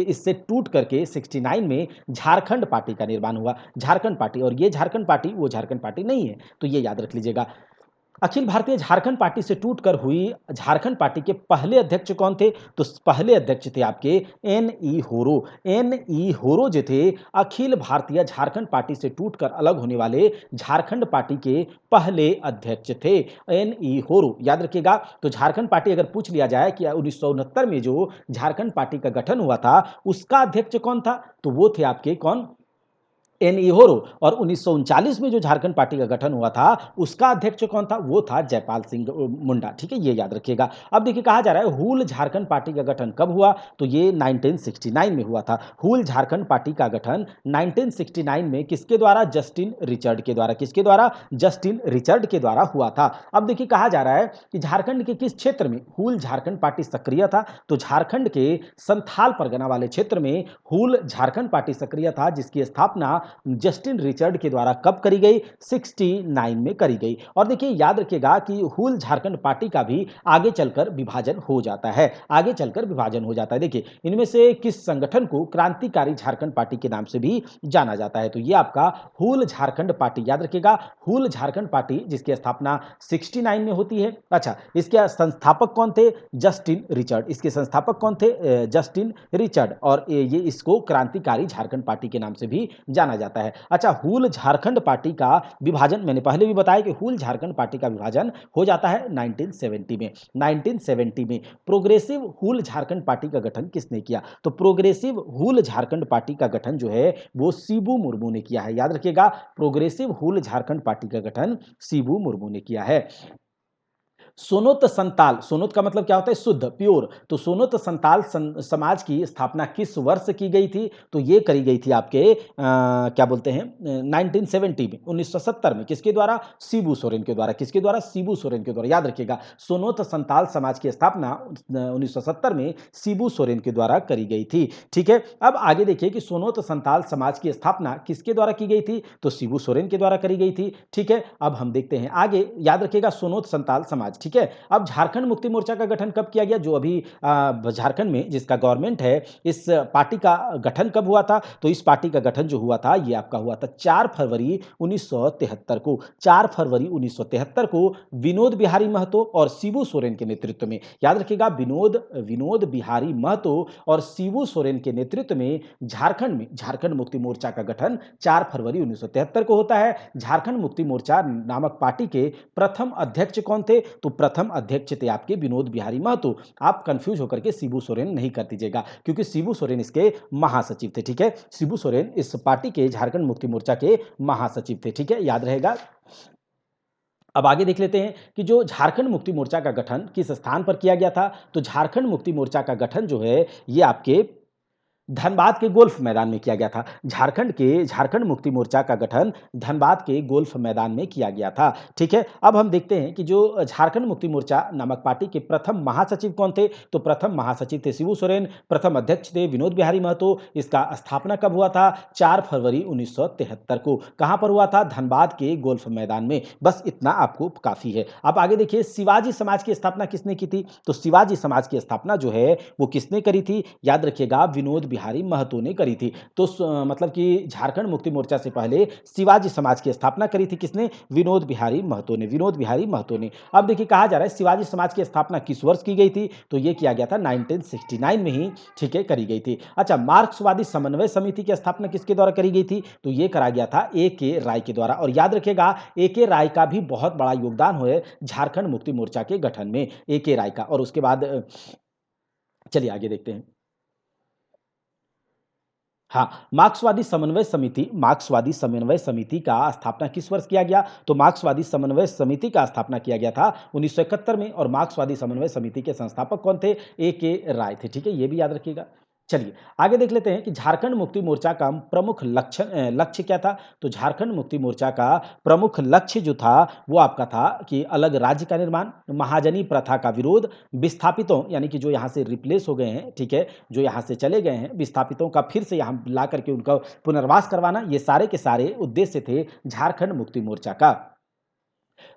इससे टूट करके 69 में झारखंड पार्टी का निर्माण हुआ, झारखंड पार्टी, और ये झारखंड पार्टी वो झारखंड पार्टी नहीं है, तो ये याद रख लीजिएगा। अखिल भारतीय झारखंड पार्टी से टूटकर हुई झारखंड पार्टी के पहले अध्यक्ष कौन थे, तो पहले अध्यक्ष थे आपके एन ई होरो, एन ई होरो जो थे अखिल भारतीय झारखंड पार्टी से टूटकर अलग होने वाले झारखंड पार्टी के पहले अध्यक्ष थे, एन ई होरो, याद रखिएगा। तो झारखंड पार्टी अगर पूछ लिया जाए कि 1969 में जो झारखंड पार्टी का गठन हुआ था उसका अध्यक्ष कौन था, तो वो थे आपके कौन, एन ई होरो। और 1939 में जो झारखंड पार्टी का गठन हुआ था उसका अध्यक्ष कौन था, वो था जयपाल सिंह मुंडा। ठीक है, ये याद रखिएगा। अब देखिए कहा जा रहा है हुल झारखंड पार्टी का गठन कब हुआ, तो ये 1969 में हुआ था। हुल झारखंड पार्टी का गठन 1969 में किसके द्वारा, जस्टिन रिचर्ड के द्वारा, किसके द्वारा, जस्टिन रिचर्ड के द्वारा हुआ था। अब देखिए कहा जा रहा है कि झारखंड के किस क्षेत्र में हुल झारखंड पार्टी सक्रिय था, तो झारखंड के संथाल परगना वाले क्षेत्र में हुल झारखंड पार्टी सक्रिय था, जिसकी स्थापना जस्टिन रिचर्ड के द्वारा कब करी गई, 69 में करी गई। और देखिए याद रखिएगा कि हुल झारखंड पार्टी का भी आगे चलकर विभाजन हो जाता है, आगे चलकर विभाजन हो जाता है। देखिए इनमें से किस संगठन को क्रांतिकारी झारखंड पार्टी के नाम से भी जाना जाता है, तो ये आपका हुल झारखंड पार्टी, याद रखिएगा हुल झारखंड पार्टी जिसकी स्थापना 69 में होती है। अच्छा, इसके संस्थापक कौन थे, जस्टिन रिचर्ड, इसके संस्थापक कौन थे, जस्टिन रिचर्ड, और ये इसको क्रांतिकारी झारखंड पार्टी के नाम से भी जाना जाता है। अच्छा, हुल झारखंड पार्टी का विभाजन मैंने पहले भी बताया कि हुल झारखंड पार्टी का विभाजन हो जाता है 1970 में। 1970 में प्रोग्रेसिव हुल झारखंड पार्टी का गठन किसने किया, तो प्रोग्रेसिव हुल झारखंड पार्टी का गठन जो है वो शिबू मुर्मू ने किया है, याद रखिएगा प्रोग्रेसिव हुल झारखंड पार्टी का गठन शिबू मुर्मू ने किया है। सोनोत संताल, सोनोत का मतलब क्या होता है? शुद्ध, प्योर। तो सोनोत संताल समाज की स्थापना किस वर्ष की गई थी? तो ये करी गई थी आपके क्या बोलते हैं 1970 में, 1970 में। किसके द्वारा? शिबू सोरेन के द्वारा। किसके द्वारा? शिबू सोरेन के द्वारा। याद रखिएगा, सोनोत संताल समाज की स्थापना 1970 में शिबू सोरेन के द्वारा करी गई थी। ठीक है, अब आगे देखिए कि सोनोत संताल समाज की स्थापना किसके द्वारा की गई थी? तो शिबू सोरेन के द्वारा करी गई थी। ठीक है, अब हम देखते हैं आगे। याद रखिएगा, सोनोत संताल समाज। ठीक है, अब झारखंड मुक्ति मोर्चा का गठन कब किया गया? जो अभी झारखंड में जिसका गवर्नमेंट है, इस पार्टी का गठन कब हुआ था? तो इस पार्टी का गठन जो हुआ था, ये आपका हुआ था 4 फरवरी 1973 को। 4 फरवरी 1973 को विनोद बिहारी महतो और शिबू सोरेन के नेतृत्व में। याद रखिएगा, विनोद बिहारी महतो और शिबू सोरेन के नेतृत्व में झारखंड में झारखंड मुक्ति मोर्चा का गठन 4 फरवरी 1973 को होता है। झारखंड मुक्ति मोर्चा नामक पार्टी के प्रथम अध्यक्ष कौन थे? तो प्रथम अध्यक्ष थे आपके विनोद बिहारी महतो। आप कंफ्यूज होकर के शिबू सोरेन नहीं कर दीजिएगा, क्योंकि शिबू सोरेन इसके महासचिव थे। ठीक है, शिबू सोरेन इस पार्टी के झारखंड मुक्ति मोर्चा के महासचिव थे। ठीक है, याद रहेगा। अब आगे देख लेते हैं कि जो झारखंड मुक्ति मोर्चा का गठन किस स्थान पर किया गया था। तो झारखंड मुक्ति मोर्चा का गठन जो है, ये आपके धनबाद के गोल्फ मैदान में किया गया था। झारखंड मुक्ति मोर्चा का गठन धनबाद के गोल्फ मैदान में किया गया था। ठीक है, अब हम देखते हैं कि जो झारखंड मुक्ति मोर्चा नामक पार्टी के प्रथम महासचिव कौन थे? तो प्रथम महासचिव थे शिबू सोरेन, प्रथम अध्यक्ष थे विनोद बिहारी महतो। इसका स्थापना कब हुआ था? 4 फरवरी 1973 को। कहां पर हुआ था? धनबाद के गोल्फ मैदान में। बस इतना आपको काफी है। अब आगे देखिए, शिवाजी समाज की स्थापना किसने की थी? तो शिवाजी समाज की स्थापना जो है वो किसने करी थी? याद रखिएगा, विनोद बिहारी महतो ने करी थी। तो मतलब कि झारखंड मुक्ति मोर्चा से पहले शिवाजी समाज की स्थापना करी थी किसने? विनोद बिहारी महतो ने। विनोद बिहारी महतो ने। अब देखिए, कहा जा रहा है शिवाजी समाज की स्थापना किस वर्ष की गई थी? तो ये किया गया था 1969 में ही, ठीक है, करी गई थी। अच्छा, मार्क्सवादी समन्वय समिति की स्थापना किसके द्वारा करी गई थी? तो ये करा गया था ए के राय के द्वारा। और याद रखिएगा, ए के राय का भी बहुत बड़ा योगदान है झारखंड मुक्ति मोर्चा के गठन में, ए के राय का। और उसके बाद चलिए आगे देखते हैं। हाँ, मार्क्सवादी समन्वय समिति का स्थापना किस वर्ष किया गया? तो मार्क्सवादी समन्वय समिति का स्थापना किया गया था 1971 में। और मार्क्सवादी समन्वय समिति के संस्थापक कौन थे? ए के राय थे। ठीक है, ये भी याद रखिएगा। चलिए आगे देख लेते हैं कि झारखंड मुक्ति मोर्चा का प्रमुख लक्ष्य क्या था। तो झारखंड मुक्ति मोर्चा का प्रमुख लक्ष्य जो था वो आपका था कि अलग राज्य का निर्माण, महाजनी प्रथा का विरोध, विस्थापितों यानी कि जो यहाँ से रिप्लेस हो गए हैं, ठीक है, जो यहाँ से चले गए हैं, विस्थापितों का फिर से यहाँ ला करके उनका पुनर्वास करवाना, ये सारे के सारे उद्देश्य थे झारखंड मुक्ति मोर्चा का।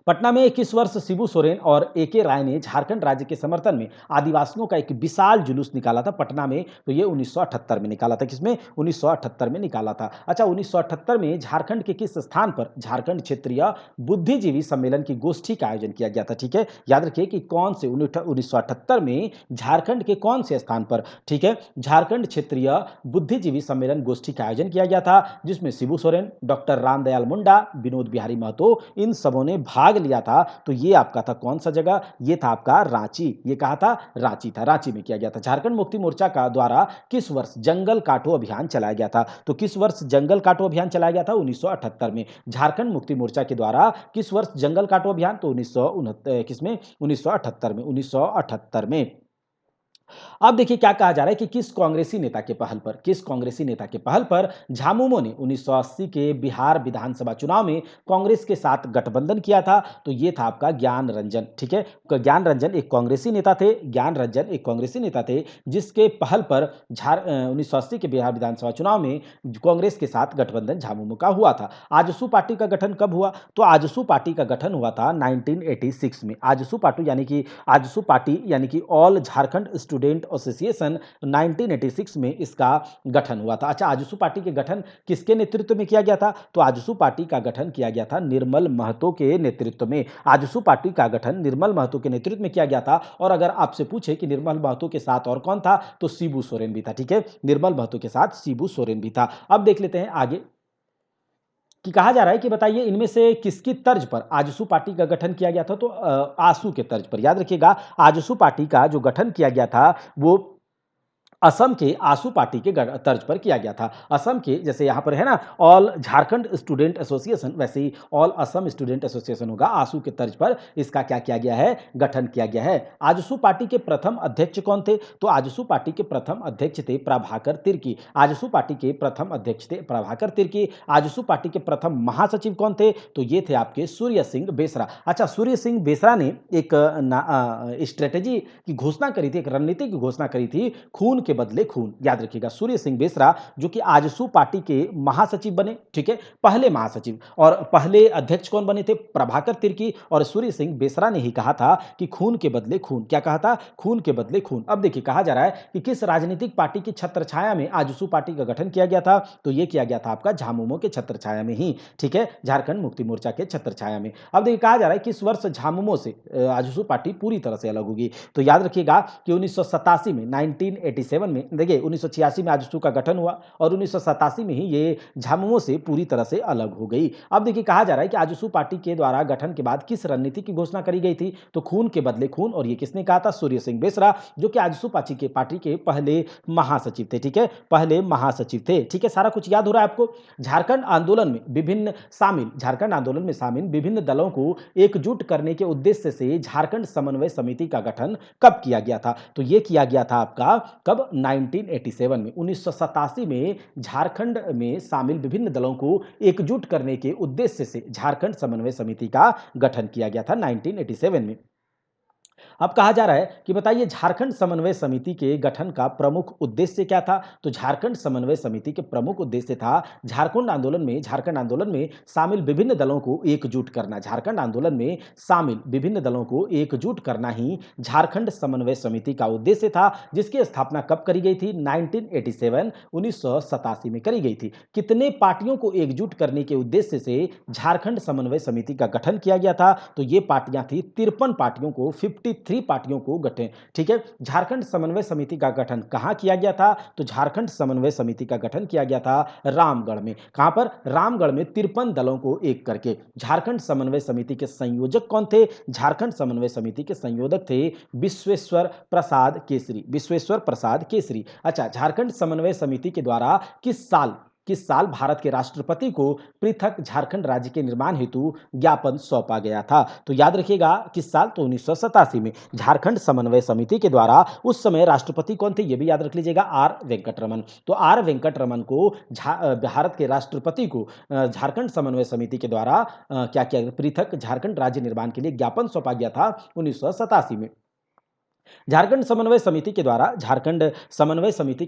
पटना में 21 वर्ष शिबू सोरेन और ए के राय ने झारखंड राज्य के समर्थन में आदिवासियों का एक विशाल जुलूस निकाला था पटना में। तो ये 1978 में निकाला था। किसमें? 1978 में निकाला था। अच्छा, 1978 में झारखंड के किस स्थान पर झारखंड क्षेत्रीय बुद्धिजीवी सम्मेलन की गोष्ठी का आयोजन किया गया था? ठीक है, याद रखिए कि कौन से 1978 में झारखंड के कौन से स्थान पर, ठीक है, झारखंड क्षेत्रीय बुद्धिजीवी सम्मेलन गोष्ठी का आयोजन किया गया था, जिसमें शिबू सोरेन, डॉक्टर रामदयाल मुंडा, विनोद बिहारी महतो, इन सबों ने भाग लिया था। तो ये आपका था कौन सा जगह? ये था आपका रांची। ये कहा था? रांची था। रांची में किया गया था। झारखंड मुक्ति मोर्चा का द्वारा किस वर्ष जंगल काटो अभियान चलाया गया था? तो किस वर्ष जंगल काटो अभियान चलाया गया था? 1978 में। झारखंड मुक्ति मोर्चा के द्वारा किस वर्ष जंगल काटो अभियान? तो 1969 किसमें? 1978 में। 1978 में। अब देखिए क्या कहा जा रहा है कि किस कांग्रेसी नेता के पहल पर झामुमो ने 1980 के बिहार विधानसभा चुनाव में कांग्रेस के साथ गठबंधन किया था। तो ये था आपका ज्ञान रंजन। ठीक है, ज्ञान रंजन एक कांग्रेसी नेता थे जिसके पहल पर 1980 के बिहार विधानसभा चुनाव में कांग्रेस के साथ गठबंधन झामुमो का हुआ था। आजसू पार्टी का गठन कब हुआ? तो आजसू पार्टी का गठन हुआ था 1986 में। आजसू पार्टी यानी कि ऑल झारखंड स्टूडेंट एसोसिएशन, 1986 में इसका गठन हुआ था। अच्छा, आजसू पार्टी के गठन किसके नेतृत्व में किया गया था? तो आजसू पार्टी का गठन किया गया था निर्मल महतो के नेतृत्व में। आजसू पार्टी का गठन निर्मल महतो के नेतृत्व में किया गया था। और अगर आपसे पूछे कि निर्मल महतो के साथ और कौन था, तो शिबू सोरेन भी था। ठीक है, निर्मल महतो के साथ शिबू सोरेन भी था। अब देख लेते हैं आगे कि कहा जा रहा है कि बताइए इनमें से किसकी तर्ज पर आजसू पार्टी का गठन किया गया था? तो आसू के तर्ज पर। याद रखिएगा, आजसू पार्टी का जो गठन किया गया था वो असम के आसू पार्टी के तर्ज पर किया गया था। असम के जैसे यहाँ पर है ना ऑल झारखंड स्टूडेंट एसोसिएशन, वैसे ही ऑल असम स्टूडेंट एसोसिएशन होगा। आसू के तर्ज पर इसका क्या किया गया है, गठन किया गया है। आजसू पार्टी के प्रथम अध्यक्ष कौन थे? तो आजसू पार्टी के प्रथम अध्यक्ष थे प्रभाकर तिर्की। आजसू पार्टी के प्रथम अध्यक्ष थे प्रभाकर तिर्की। आजसू पार्टी के प्रथम महासचिव कौन थे? तो ये थे आपके सूर्य सिंह बेसरा। अच्छा, सूर्य सिंह बेसरा ने एक स्ट्रेटेजी की घोषणा करी थी, एक रणनीति की घोषणा करी थी, खून के बदले खून। याद रखिएगा, सूर्य सिंह बेसरा जो कि आजसू पार्टी के महासचिव बने, ठीक है, पहले महासचिव। और पहले अध्यक्ष कौन बने थे? प्रभाकर तिर्की। और सूर्य सिंह बेसरा ने ही कहा था कि खून के बदले खून। क्या कहा था? खून के बदले खून। अब देखिए, कहा जा रहा है कि किस राजनीतिक पार्टी की छत्रछाया में आजसू पार्टी का गठन किया गया था? तो यह किया गया था आपका झामुमो के छत्रछाया में ही, ठीक है, झारखंड मुक्ति मोर्चा के छत्रछाया में। अब देखिए, कहा जा रहा है कि इस वर्ष झामुमो से आजसू पार्टी पूरी तरह से अलग होगी। तो याद रखिएगा कि 1987 में 1987 में देखिए 1986 में आजसू का गठन हुआ और 1987 में ही ये झामुमो से पूरी तरह से अलग हो गई। अब देखिए, कहा जा रहा है कि आजसू पार्टी के द्वारा गठन के बाद किस रणनीति की घोषणा करी गई थी? तो खून के बदले खून। और ये किसने कहा था? सूर्य सिंह बेसरा, जो कि आजसू पार्टी के पहले महासचिव थे, ठीक है, पहले महासचिव थे, ठीक है। सारा कुछ याद हो रहा है आपको? झारखंड आंदोलन में विभिन्न दलों को एकजुट करने के उद्देश्य से झारखंड समन्वय समिति का गठन कब किया गया था? तो यह किया गया था आपका कब? 1987 में, 1987 में झारखंड में शामिल विभिन्न दलों को एकजुट करने के उद्देश्य से झारखंड समन्वय समिति का गठन किया गया था 1987 में। अब कहा जा रहा है कि बताइए झारखंड समन्वय समिति के गठन का प्रमुख उद्देश्य क्या था? तो झारखंड समन्वय समिति के प्रमुख उद्देश्य था झारखंड आंदोलन में शामिल विभिन्न दलों को एकजुट करना। झारखंड आंदोलन में शामिल विभिन्न दलों को एकजुट करना ही झारखंड समन्वय समिति का उद्देश्य था, जिसकी स्थापना कब करी गई थी? 1987, 1987 में करी गई थी। कितने पार्टियों को एकजुट करने के उद्देश्य से झारखंड समन्वय समिति का गठन किया गया था? तो ये पार्टियां थी 53 पार्टियों को, 53 पार्टियों को गठन, ठीक है। झारखंड समन्वय समिति का गठन कहां किया गया था? तो झारखंड समन्वय समिति का गठन किया गया था रामगढ़ में। कहां पर? रामगढ़ में 53 दलों को एक करके। झारखंड समन्वय समिति के संयोजक कौन थे? झारखंड समन्वय समिति के संयोजक थे विश्वेश्वर प्रसाद केसरी। विश्वेश्वर प्रसाद केसरी। अच्छा, झारखंड समन्वय समिति के द्वारा किस साल भारत के राष्ट्रपति को पृथक झारखंड राज्य के निर्माण हेतु ज्ञापन सौंपा गया था? तो याद रखिएगा किस साल? तो 1987 में झारखंड समन्वय समिति के द्वारा उस समय राष्ट्रपति कौन थे? ये भी याद रख लीजिएगा, आर वेंकटरमन। तो आर वेंकटरमन को भारत के राष्ट्रपति को झारखंड समन्वय समिति के द्वारा क्या किया? पृथक झारखंड राज्य निर्माण के लिए ज्ञापन सौंपा गया था 1987 में। झारखंड समन्वय समिति के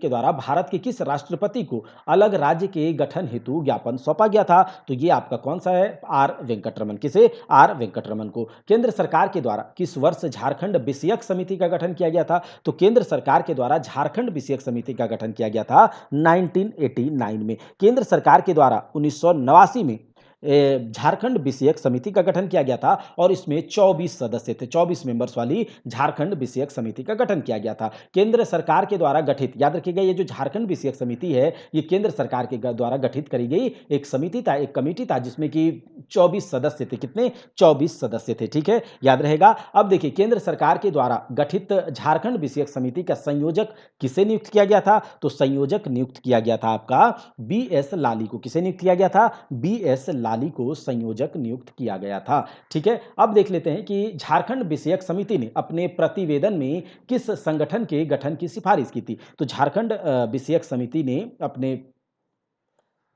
द्वारा भारत के किस राष्ट्रपति को अलग राज्य के गठन हेतु ज्ञापन सौंपा गया था? तो ये आपका कौन सा है? आर वेंकटरमन। किसे? आर वेंकटरमन को। केंद्र सरकार के द्वारा किस वर्ष झारखंड विषयक समिति का गठन किया गया था? तो केंद्र सरकार के द्वारा झारखंड विषयक समिति का गठन किया गया था 1989 में। केंद्र सरकार के द्वारा 1989 में झारखंड विषयक समिति का गठन किया गया था और इसमें 24 सदस्य थे, 24 मेंबर्स वाली झारखंड विषयक समिति का गठन किया गया था केंद्र सरकार के द्वारा गठित। याद रखिएगा, ये जो झारखंड विषयक समिति है ये केंद्र सरकार के द्वारा गठित करी गई एक समिति था, एक कमेटी था, जिसमें कि 24 सदस्य थे। कितने? 24 सदस्य थे, ठीक है, याद रहेगा। अब देखिए, केंद्र सरकार के द्वारा गठित झारखंड विषयक समिति का संयोजक किसे नियुक्त किया गया था? तो संयोजक नियुक्त किया गया था आपका बी एस लाली को। किसे नियुक्त किया गया था? बी एस लाली को संयोजक नियुक्त किया गया था, ठीक है। अब देख लेते हैं कि झारखंड विषयक समिति ने अपने प्रतिवेदन में किस संगठन के गठन की सिफारिश की थी? तो झारखंड विषयक समिति ने अपने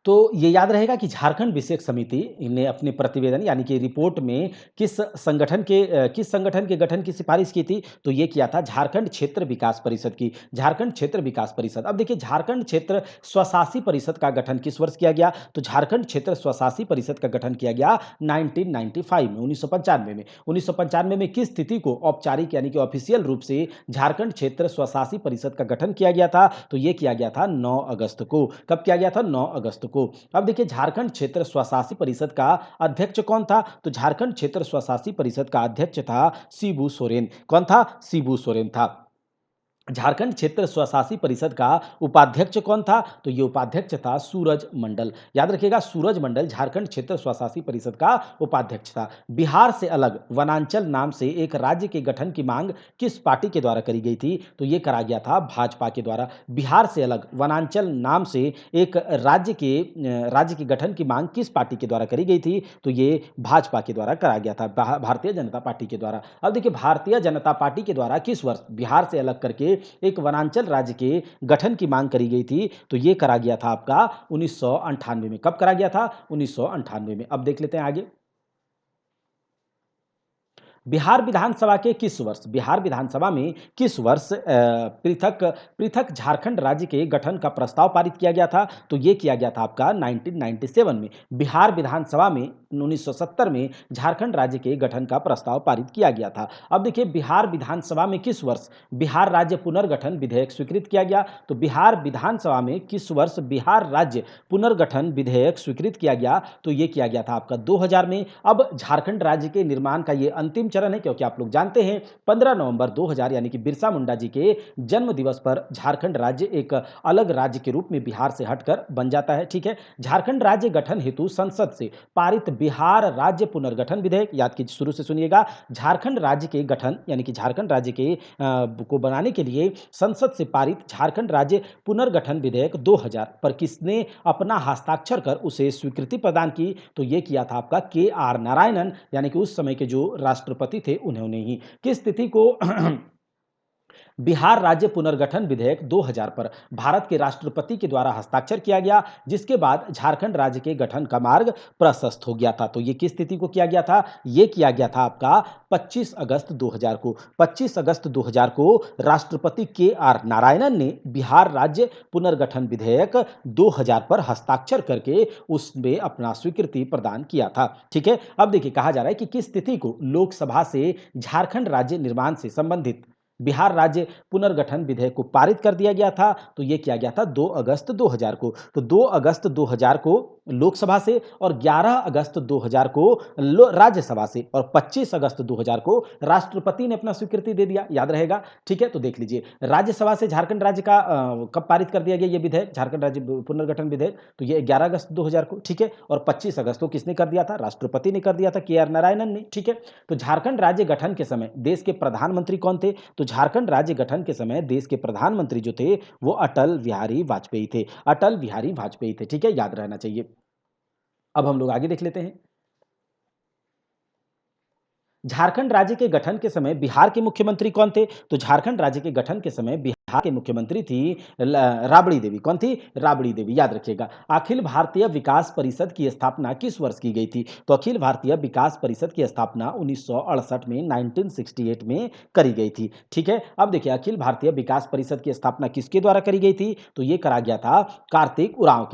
तो ये याद रहेगा कि झारखंड विषयक समिति ने अपने प्रतिवेदन यानी कि रिपोर्ट में किस संगठन के गठन की सिफारिश की थी? तो ये किया था झारखंड क्षेत्र विकास परिषद की। झारखंड क्षेत्र विकास परिषद। अब देखिए, झारखंड क्षेत्र स्वशासी परिषद का गठन किस वर्ष किया गया? तो झारखंड क्षेत्र स्वशासी परिषद का गठन किया गया 1995 में, 1995 में। 1995 में किस तिथि को औपचारिक यानी कि ऑफिशियल रूप से झारखंड क्षेत्र स्वशासी परिषद का गठन किया गया था? तो ये किया गया था 9 अगस्त को। कब किया गया था? 9 अगस्त को। अब देखिए, झारखंड क्षेत्र स्वशासी परिषद का अध्यक्ष कौन था? तो झारखंड क्षेत्र स्वशासी परिषद का अध्यक्ष था शिबू सोरेन। कौन था? शिबू सोरेन था। झारखंड क्षेत्र स्वशासी परिषद का उपाध्यक्ष कौन था? तो ये उपाध्यक्ष था सूरज मंडल। याद रखिएगा, सूरज मंडल झारखंड क्षेत्र स्वशासी परिषद का उपाध्यक्ष था। बिहार से अलग वनांचल नाम से एक राज्य के गठन की मांग किस पार्टी के द्वारा करी गई थी? तो ये करा गया था भाजपा के द्वारा। बिहार से अलग वनांचल नाम से एक राज्य के गठन की मांग किस पार्टी के द्वारा करी गई थी? तो ये भाजपा के द्वारा करा गया था, भारतीय जनता पार्टी के द्वारा। अब देखिए, भारतीय जनता पार्टी के द्वारा किस वर्ष बिहार से अलग करके एक वनांचल राज्य के गठन की मांग करी गई थी? तो ये करा गया था आपका 1998 में। कब करा गया था? 1998 में। अब देख लेते हैं आगे। बिहार विधानसभा के किस वर्ष बिहार विधानसभा में किस वर्ष पृथक पृथक झारखंड राज्य के गठन का प्रस्ताव पारित किया गया था? तो ये किया गया था आपका 1997 में। बिहार विधानसभा में 1970 में झारखंड राज्य के गठन का प्रस्ताव पारित किया गया था। अब देखिए, बिहार विधानसभा में किस वर्ष बिहार राज्य पुनर्गठन विधेयक स्वीकृत किया गया? तो बिहार विधानसभा में किस वर्ष बिहार राज्य पुनर्गठन विधेयक स्वीकृत किया गया? तो ये किया गया था आपका 2000 में। अब झारखंड राज्य के निर्माण का ये अंतिम चरण है, क्योंकि आप लोग जानते हैं 15 नवंबर 2000 यानी कि बिरसा मुंडा जी के जन्म दिवस पर झारखंड राज्य एक अलग राज्य के रूप में बिहार से हटकर बन जाता है। ठीक है, झारखंड राज्य गठन हेतु संसद से पारित बिहार राज्य पुनर्गठन विधेयक, याद कीजिए, शुरू से सुनिएगा। झारखंड राज्य के गठन यानी कि झारखंड राज्य के को बनाने के लिए संसद से पारित झारखंड राज्य पुनर्गठन विधेयक 2000 पर किसने अपना हस्ताक्षर कर उसे स्वीकृति प्रदान की? तो यह किया था आपका KR नारायणन, यानी कि उस समय के जो राष्ट्रपति थे उन्होंने ही। किस तिथि को बिहार राज्य पुनर्गठन विधेयक 2000 पर भारत के राष्ट्रपति के द्वारा हस्ताक्षर किया गया, जिसके बाद झारखंड राज्य के गठन का मार्ग प्रशस्त हो गया था? तो ये किस तिथि को किया गया था? ये किया गया था आपका 25 अगस्त 2000 को। 25 अगस्त 2000 को राष्ट्रपति KR नारायणन ने बिहार राज्य पुनर्गठन विधेयक 2000 पर हस्ताक्षर करके उसमें अपना स्वीकृति प्रदान किया था। ठीक है, अब देखिए, कहा जा रहा है कि किस तिथि को लोकसभा से झारखंड राज्य निर्माण से संबंधित बिहार राज्य पुनर्गठन विधेयक को पारित कर दिया गया था? तो यह किया गया था 2 अगस्त 2000 को। तो 2 अगस्त 2000 को लोकसभा से और 11 अगस्त 2000 को राज्यसभा से और 25 अगस्त 2000 को राष्ट्रपति ने अपना स्वीकृति दे दिया। याद रहेगा। ठीक है, तो देख लीजिए, राज्यसभा से झारखंड राज्य का कब पारित कर दिया गया ये विधेयक, झारखंड राज्य पुनर्गठन विधेयक? तो ये 11 अगस्त 2000 को। ठीक है, और 25 अगस्त को किसने कर दिया था? राष्ट्रपति ने कर दिया था, KR नारायणन ने। ठीक है, तो झारखंड राज्य गठन के समय देश के प्रधानमंत्री कौन थे? तो झारखंड राज्य गठन के समय देश के प्रधानमंत्री जो थे वो अटल बिहारी वाजपेयी थे। अटल बिहारी वाजपेयी थे। ठीक है, याद रहना चाहिए। अब हम लोग आगे देख लेते हैं। झारखंड राज्य के गठन के समय बिहार के मुख्यमंत्री कौन थे? तो झारखंड राज्य के गठन के समय बिहार के मुख्यमंत्री थी राबड़ी देवी। कौन थी? राबड़ी देवी। याद रखिएगा। अखिल भारतीय विकास परिषद की स्थापना किस वर्ष की गई थी? तो अखिल भारतीय विकास परिषद की स्थापना 1968 में 1968 में करी गई थी। ठीक है, अब देखिए, अखिल भारतीय विकास परिषद की स्थापना किसके द्वारा करी गई थी? तो ये करा गया था कार्तिक उरांव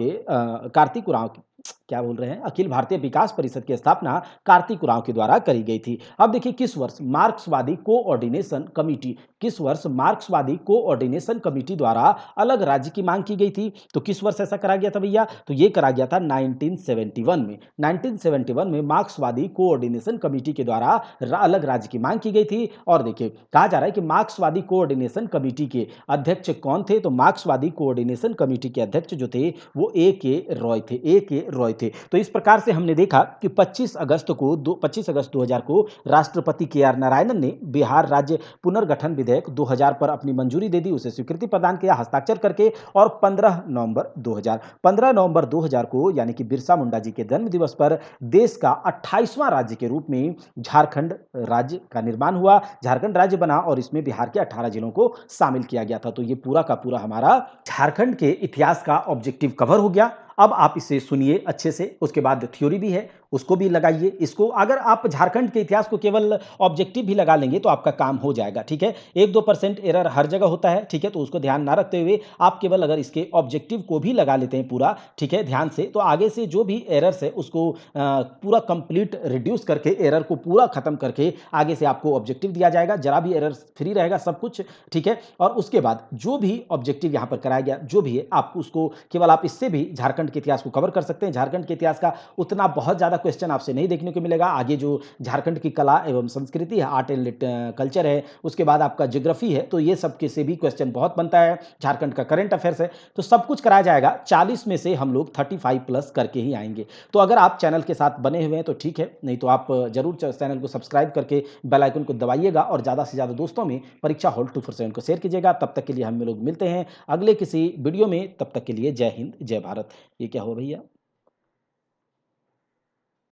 के क्या बोल रहे हैं, अखिल भारतीय विकास परिषद की स्थापना कार्तिक उरांव के द्वारा करी गई थी। अब देखिए, किस वर्ष मार्क्सवादी कोऑर्डिनेशन कमेटी किस वर्ष मार्क्सवादी कोऑर्डिनेशन कमेटी द्वारा अलग राज्य की मांग की गई थी? तो किस वर्ष ऐसा करा गया था भैया? तो ये करा गया था 1971 में। 1971 में मार्क्सवादी कोऑर्डिनेशन कमेटी के द्वारा अलग राज्य की मांग की गई थी। और देखिए, कहा जा रहा है कि मार्क्सवादी कोऑर्डिनेशन कमेटी के अध्यक्ष कौन थे? तो मार्क्सवादी कोऑर्डिनेशन कमेटी के अध्यक्ष जो थे वो A.K. रॉय थे। A.K. रॉय थे। तो इस प्रकार से हमने देखा कि 25 अगस्त 2000 को राष्ट्रपति KR नारायणन ने बिहार राज्य पुनर्गठन विधेयक 2000 पर अपनी मंजूरी दे दी, उसे स्वीकृति प्रदान किया हस्ताक्षर करके। और 15 नवंबर 2000 को यानी कि बिरसा मुंडा जी के जन्म दिवस पर देश का 28वां राज्य के रूप में झारखंड राज्य का निर्माण हुआ, झारखंड राज्य बना और इसमें बिहार के 18 जिलों को शामिल किया गया था। तो ये पूरा का पूरा हमारा झारखंड के इतिहास का ऑब्जेक्टिव कवर हो गया। अब आप इसे सुनिए अच्छे से, उसके बाद थ्योरी भी है, उसको भी लगाइए। इसको अगर आप झारखंड के इतिहास को केवल ऑब्जेक्टिव भी लगा लेंगे तो आपका काम हो जाएगा। ठीक है, 1-2% एरर हर जगह होता है। ठीक है, तो उसको ध्यान ना रखते हुए आप केवल अगर इसके ऑब्जेक्टिव को भी लगा लेते हैं पूरा, ठीक है, ध्यान से, तो आगे से जो भी एरर्स है उसको पूरा कंप्लीट रिड्यूस करके, एरर को पूरा खत्म करके आगे से आपको ऑब्जेक्टिव दिया जाएगा। जरा भी एरर फ्री रहेगा सब कुछ। ठीक है, और उसके बाद जो भी ऑब्जेक्टिव यहाँ पर कराया गया जो भी है, आप उसको केवल आप इससे भी झारखंड के इतिहास को कवर कर सकते हैं। झारखंड के इतिहास का उतना बहुत ज़्यादा क्वेश्चन आपसे नहीं देखने को मिलेगा। आगे जो झारखंड की कला एवं संस्कृति है, आर्ट एंड कल्चर है, उसके बाद आपका ज्योग्राफी है, तो ये सब के से भी क्वेश्चन बहुत बनता है। झारखंड का करंट अफेयर्स है, तो सब कुछ कराया जाएगा। 40 में से हम लोग 35 प्लस करके ही आएंगे। तो अगर आप चैनल के साथ बने हुए हैं तो ठीक है, नहीं तो आप जरूर चैनल को सब्सक्राइब करके बेल आइकन को दबाइएगा और ज़्यादा से ज़्यादा दोस्तों में परीक्षा हॉल 247 को शेयर कीजिएगा। तब तक के लिए हम लोग मिलते हैं अगले किसी वीडियो में। तब तक के लिए जय हिंद, जय भारत। ये क्या हुआ भैया?